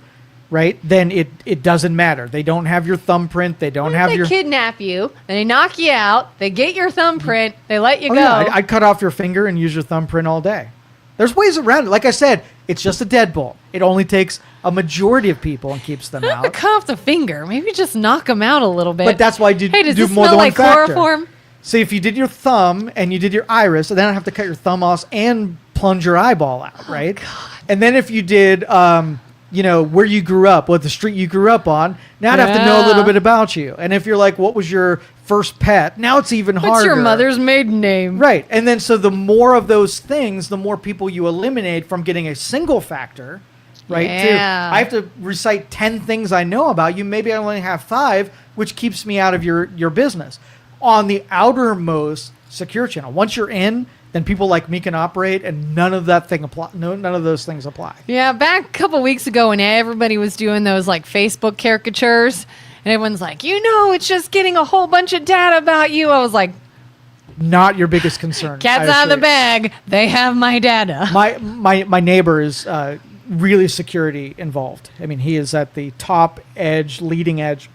right, then it doesn't matter. They don't have your thumbprint. They don't have your... They kidnap you, then they knock you out, they get your thumbprint, they let you go. Yeah, I'd cut off your finger and use your thumbprint all day. There's ways around it. Like I said, it's just a deadbolt. It only takes a majority of people and keeps them out. Not cut off the finger. Maybe just knock them out a little bit. But that's why you does do this more smell than like one factor. chloroform? So if you did your thumb and you did your iris, then I'd have to cut your thumb off and plunge your eyeball out, right? God. And then if you did, where you grew up, what the street you grew up on, now I'd have to know a little bit about you. And if you're like, what was your first pet? Now it's even harder. What's your mother's maiden name? Right. And then so the more of those things, the more people you eliminate from getting a single factor, right? Yeah. I have to recite 10 things I know about you. Maybe I only have 5, which keeps me out of your business. On the outermost secure channel, once you're in, then people like me can operate, and none of that thing apply. No, none of those things apply. Yeah, back a couple weeks ago when everybody was doing those like Facebook caricatures, and everyone's like, it's just getting a whole bunch of data about you. I was like, not your biggest concern. Cat's out of the bag. They have my data. My neighbor is really security involved. I mean, he is at the top edge, leading edge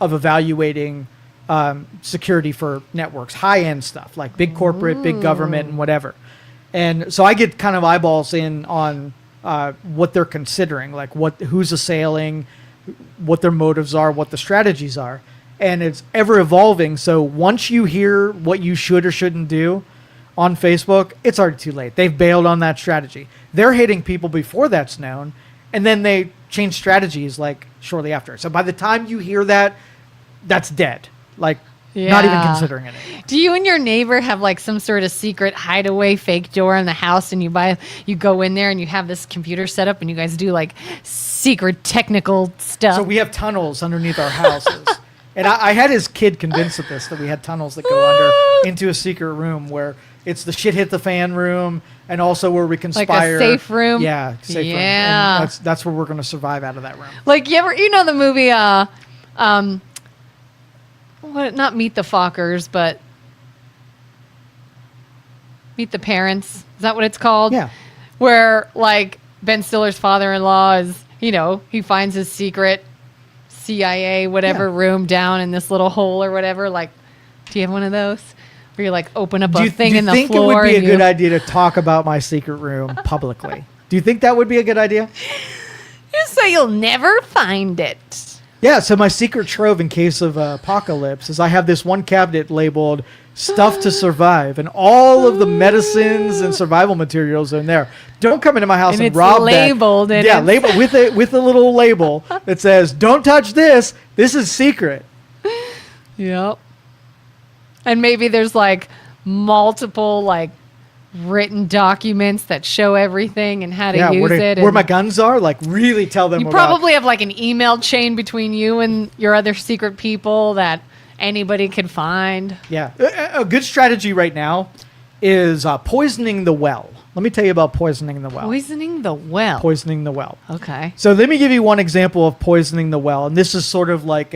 of evaluating security for networks, high-end stuff like big corporate, big government, and whatever. And so I get kind of eyeballs in on what they're considering, like who's assailing, what their motives are, what the strategies are. And it's ever evolving. So once you hear what you should or shouldn't do on Facebook, it's already too late. They've bailed on that strategy. They're hitting people before that's known, and then they change strategies like shortly after. So by the time you hear that, that's dead. Like, not even considering it anymore. Do you and your neighbor have like some sort of secret hideaway fake door in the house, and you go in there and you have this computer set up and you guys do like secret technical stuff? So we have tunnels underneath our houses. And I had his kid convinced of this, that we had tunnels that go under into a secret room where it's the shit hit the fan room, and also where we conspire. Like a safe room? Yeah, safe room. Yeah. And that's where we're going to survive out of that room. Like, you know the movie, not Meet the Fockers, but Meet the Parents. Is that what it's called? Yeah. Where, like, Ben Stiller's father-in-law is, he finds his secret CIA room down in this little hole or whatever. Like, do you have one of those where you like open up a thing in the floor? Do you think it would be a good idea to talk about my secret room publicly? Do you think that would be a good idea? So you'll never find it. Yeah, so my secret trove in case of apocalypse is I have this one cabinet labeled Stuff to Survive, and all of the medicines and survival materials are in there. Don't come into my house and rob that. Labeled. Labeled with a little label that says, "Don't touch this. This is secret." Yep. And maybe there's like multiple like written documents that show everything and how to use it. Where my guns are, like really tell them. You probably have like an email chain between you and your other secret people that anybody could find. Yeah. A good strategy right now is poisoning the well. Let me tell you about poisoning the well. Poisoning the well. Poisoning the well. Okay. So let me give you one example of poisoning the well. And this is sort of like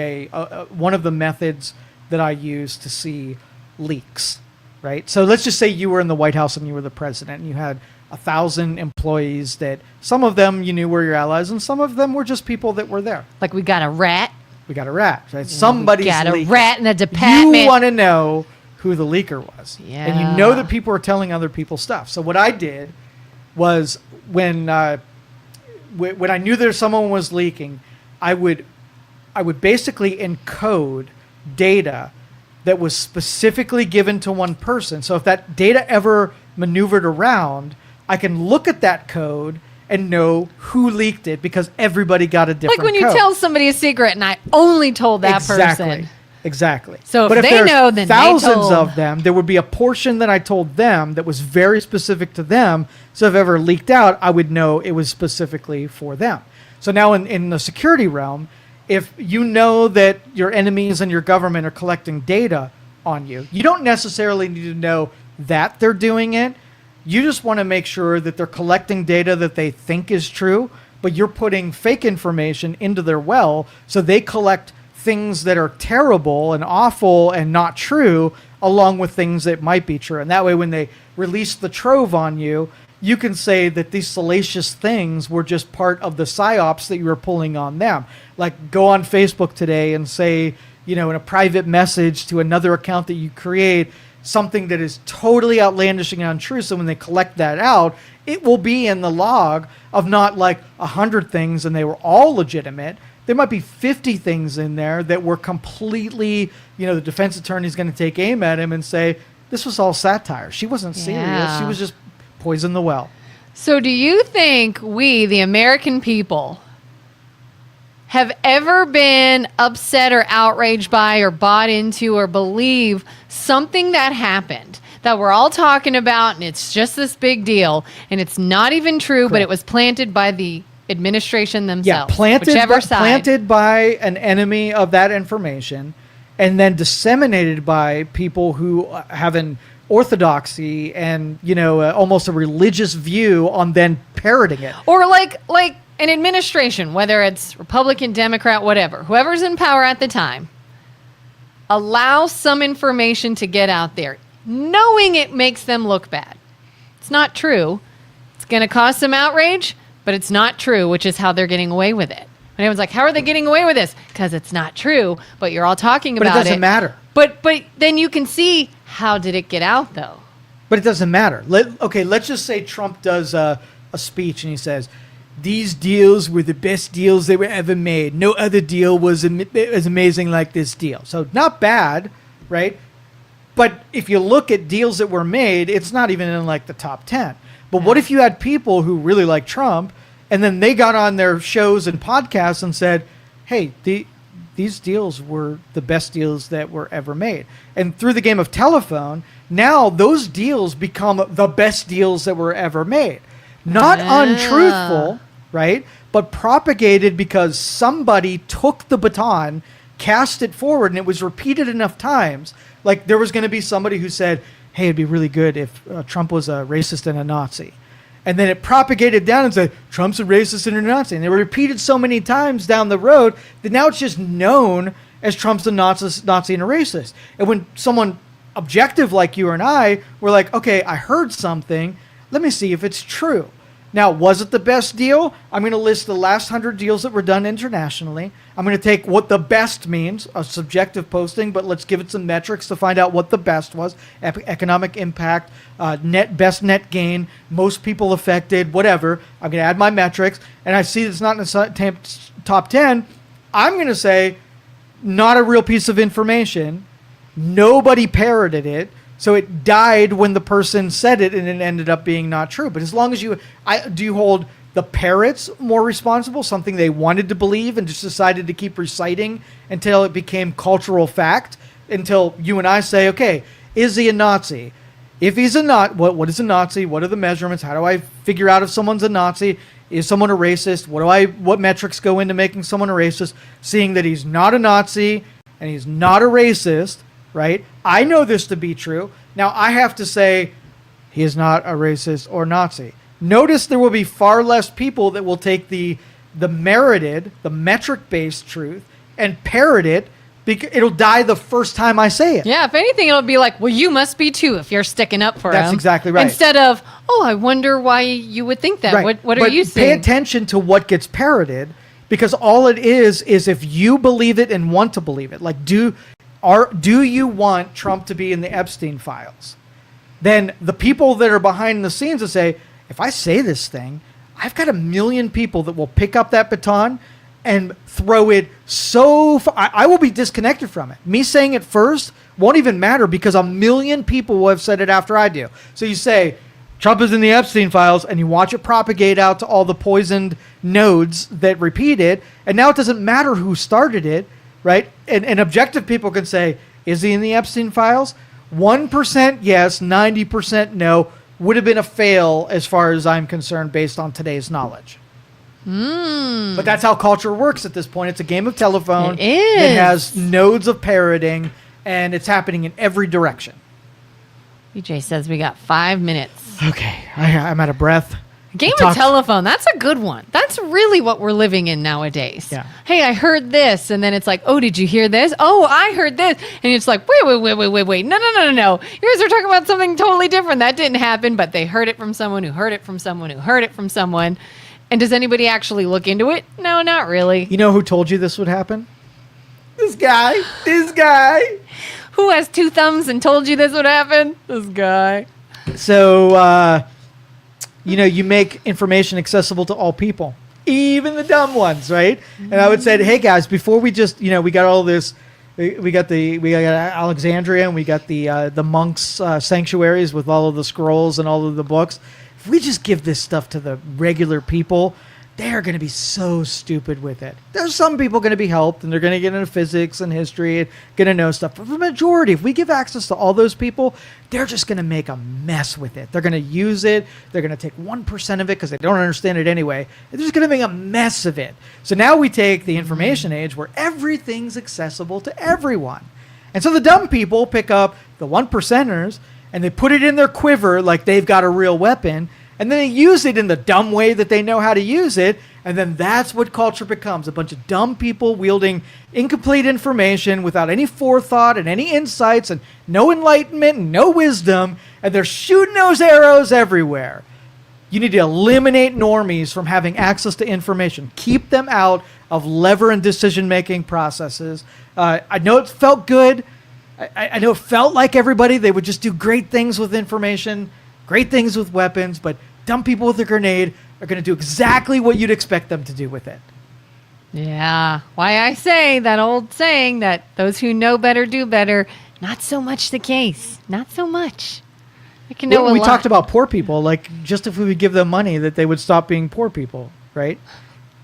one of the methods that I use to see leaks, right? So let's just say you were in the White House and you were the president, and you had 1,000 employees that some of them you knew were your allies, and some of them were just people that were there. Like we got a rat. We got a rat. Right? Somebody's got a leaking. rat in the department. You want to know who the leaker was. Yeah. And you know that people are telling other people stuff. So what I did was when I knew that someone was leaking, I would basically encode data that was specifically given to one person. So if that data ever maneuvered around, I can look at that code and know who leaked it because everybody got a different code. Like when code. You tell somebody a secret and I only told that person. Exactly. So but if they there's know, then thousands of them, there would be a portion that I told them that was very specific to them. So if it ever leaked out, I would know it was specifically for them. So now in the security realm, if you know that your enemies and your government are collecting data on you, you don't necessarily need to know that they're doing it. You just want to make sure that they're collecting data that they think is true, but you're putting fake information into their well, so they collect things that are terrible and awful and not true, along with things that might be true. And that way, when they release the trove on you, you can say that these salacious things were just part of the psyops that you were pulling on them. Like go on Facebook today and say, in a private message to another account that you create, something that is totally outlandish and untrue. So when they collect that out, it will be in the log of not like 100 things and they were all legitimate. There might be 50 things in there that were completely, the defense attorney is going to take aim at him and say, this was all satire. She wasn't serious. Yeah. She was just poison the well. So do you think we, the American people, have ever been upset or outraged by or bought into or believe something that happened that we're all talking about and it's just this big deal and it's not even true, Correct. But it was planted by the administration Yeah, themselves. planted whichever by, side. planted by an enemy of that information, and then disseminated by people who have an orthodoxy and almost a religious view on then parroting it. Or like an administration, whether it's Republican, Democrat, whatever, whoever's in power at the time, allow some information to get out there, knowing it makes them look bad. It's not true. It's going to cause some outrage, but it's not true, which is how they're getting away with it. And everyone's like, how are they getting away with this? Because it's not true, but you're all talking about it. But it doesn't matter. But then you can see, how did it get out, though? But it doesn't matter. Let's just say Trump does a speech and he says, these deals were the best deals that were ever made. No other deal was as amazing like this deal. So not bad, right? But if you look at deals that were made, it's not even in like the top 10. But what if you had people who really like Trump and then they got on their shows and podcasts and said, hey, these deals were the best deals that were ever made. And through the game of telephone, now those deals become the best deals that were ever made. Not untruthful, right? But propagated because somebody took the baton, cast it forward, and it was repeated enough times. Like there was going to be somebody who said, hey, it'd be really good if Trump was a racist and a Nazi. And then it propagated down and said, Trump's a racist and a Nazi. And they were repeated so many times down the road that now it's just known as Trump's a Nazi and a racist. And when someone objective like you and I were like, okay, I heard something, let me see if it's true. Now, was it the best deal? I'm going to list the last 100 deals that were done internationally. I'm going to take what the best means, a subjective posting, but let's give it some metrics to find out what the best was. Economic impact, best net gain, most people affected, whatever. I'm going to add my metrics, and I see it's not in the top 10. I'm going to say, not a real piece of information. Nobody parroted it. So it died when the person said it, and it ended up being not true. But as long as do you hold the parrots more responsible, something they wanted to believe and just decided to keep reciting until it became cultural fact, until you and I say, okay, is he a Nazi? If he's a Nazi, what is a Nazi? What are the measurements? How do I figure out if someone's a Nazi? Is someone a racist? What metrics go into making someone a racist? Seeing that he's not a Nazi and he's not a racist, right? I know this to be true. Now I have to say he is not a racist or Nazi. Notice there will be far less people that will take the merited, the metric-based truth and parrot it, because it'll die the first time I say it. Yeah, if anything, it'll be like, well, you must be too if you're sticking up for him. That's exactly right. Instead of, oh, I wonder why you would think that. Right. What are you saying? Pay attention to what gets parroted, because all it is if you believe it and want to believe it. Like, do you want Trump to be in the Epstein files? Then the people that are behind the scenes will say, if I say this thing, I've got 1 million people that will pick up that baton and throw it so far. I will be disconnected from it. Me saying it first won't even matter because 1 million people will have said it after I do. So you say, Trump is in the Epstein files, and you watch it propagate out to all the poisoned nodes that repeat it, and now it doesn't matter who started it, right? And objective people can say, is he in the Epstein files? 1% yes, 90% no. Would have been a fail as far as I'm concerned based on today's knowledge. But that's how culture works at this point. It's a game of telephone. It is. It has nodes of parroting, and it's happening in every direction. BJ says we got 5 minutes. Okay, I'm out of breath. Game of telephone. That's a good one. That's really what we're living in nowadays. Yeah. Hey, I heard this. And then it's like, oh, did you hear this? Oh, I heard this. And it's like, wait. No. You guys are talking about something totally different. That didn't happen, but they heard it from someone who heard it from someone who heard it from someone. And does anybody actually look into it? No, not really. You know who told you this would happen? This guy. Who has 2 thumbs and told you this would happen? This guy. So, you make information accessible to all people, even the dumb ones, right? And I would say, hey guys, before we just, we got all this, we got Alexandria, and we got the monks' sanctuaries with all of the scrolls and all of the books. If we just give this stuff to the regular people, they're going to be so stupid with it. There's some people going to be helped, and they're going to get into physics and history and going to know stuff. But the majority, if we give access to all those people, they're just going to make a mess with it. They're going to use it. They're going to take 1% of it because they don't understand it anyway. They're just going to make a mess of it. So now we take the information age where everything's accessible to everyone. And so the dumb people pick up the 1%ers and they put it in their quiver like they've got a real weapon. And then they use it in the dumb way that they know how to use it. And then that's what culture becomes. A bunch of dumb people wielding incomplete information without any forethought and any insights and no enlightenment and no wisdom. And they're shooting those arrows everywhere. You need to eliminate normies from having access to information. Keep them out of lever and decision-making processes. I know it felt good. I know it felt like everybody, they would just do great things with information, great things with weapons, but dumb people with a grenade are going to do exactly what you'd expect them to do with it. Yeah. Why I say that old saying that those who know better do better. Not so much the case. Not so much. You can know we talked about poor people, like just if we would give them money that they would stop being poor people, right?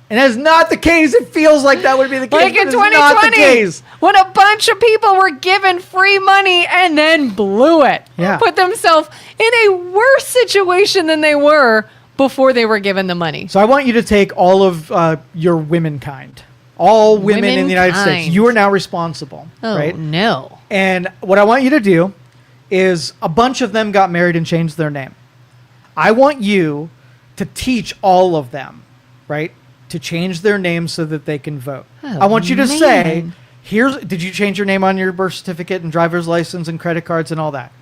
And that's not the case. It feels like that would be the case. Like in 2020, not the case. When a bunch of people were given free money and then blew it. Yeah. Put themselves in a worse situation than they were before they were given the money. So I want you to take all of your womenkind, all women in the United States. You are now responsible, right? No. And what I want you to do is a bunch of them got married and changed their name. I want you to teach all of them, right, to change their name so that they can vote. Oh, I want you to man. say, did you change your name on your birth certificate and driver's license and credit cards and all that?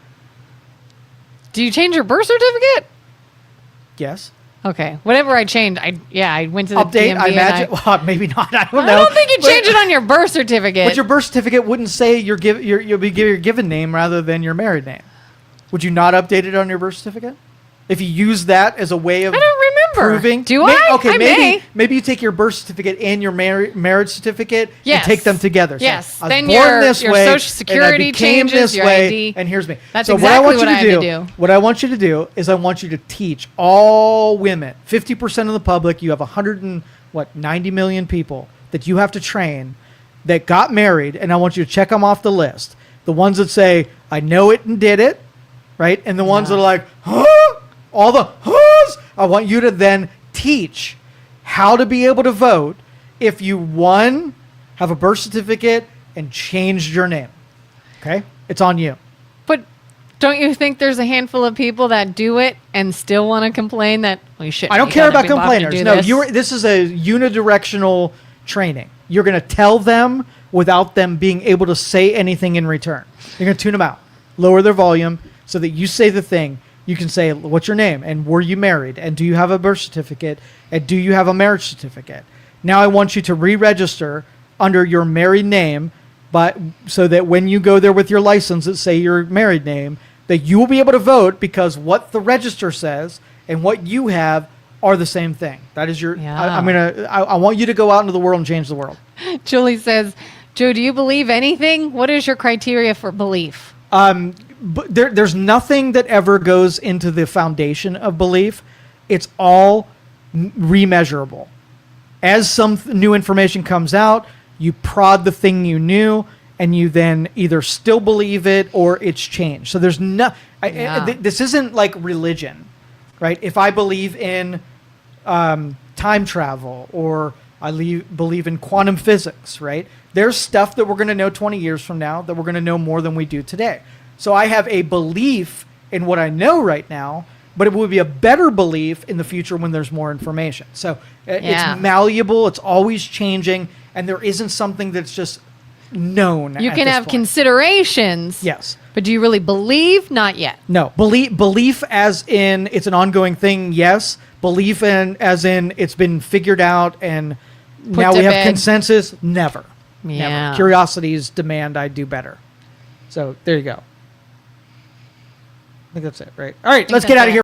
Do you change your birth certificate? Yes. Okay. Whatever I changed, I went to the Update, DMV I imagine. Well, maybe not. I don't know. I don't think you change it on your birth certificate. But your birth certificate wouldn't say you'll be given your given name rather than your married name. Would you not update it on your birth certificate? If you use that as a way of I don't remember. proving. Do I? Okay, I may. maybe you take your birth certificate and your marriage certificate Yes. and take them together. Yes. So I was Then born your this way, Social Security and I became changes, this your way, ID. and here's me. That's so exactly what I what I want you had to to do. What I want you to do is I want you to teach all women, 50% of the public. You have 90 million people that you have to train that got married, and I want you to check them off the list. The ones that say, I know it and did it, right? And the ones that are like, huh? All the who's. I want you to then teach how to be able to vote if you, one, have a birth certificate and changed your name. Okay? It's on you. But don't you think there's a handful of people that do it and still want to complain that we shouldn't? I don't care about complainers. No, this is a unidirectional training. You're going to tell them without them being able to say anything in return. You're going to tune them out, lower their volume so that you say the thing. You can say, what's your name? And were you married? And do you have a birth certificate? And do you have a marriage certificate? Now I want you to re-register under your married name, but so that when you go there with your license that say your married name, that you will be able to vote because what the register says and what you have are the same thing. That is your, Yeah. I want you to go out into the world and change the world. Julie says, Joe, do you believe anything? What is your criteria for belief? But there's nothing that ever goes into the foundation of belief. It's all remeasurable. As some new information comes out, you prod the thing you knew, and you then either still believe it or it's changed. So there's this isn't like religion, right? If I believe in time travel or I believe in quantum physics, right? There's stuff that we're going to know 20 years from now that we're going to know more than we do today. So I have a belief in what I know right now, but it would be a better belief in the future when there's more information. So it's malleable, it's always changing, and there isn't something that's just known. You can have considerations. Yes. But do you really believe? Not yet. No. Belief as in it's an ongoing thing, yes. Belief as in it's been figured out and now we have consensus, never. Yeah. Never. Curiosities demand I do better. So there you go. I think that's it, right? All right, let's get out of here.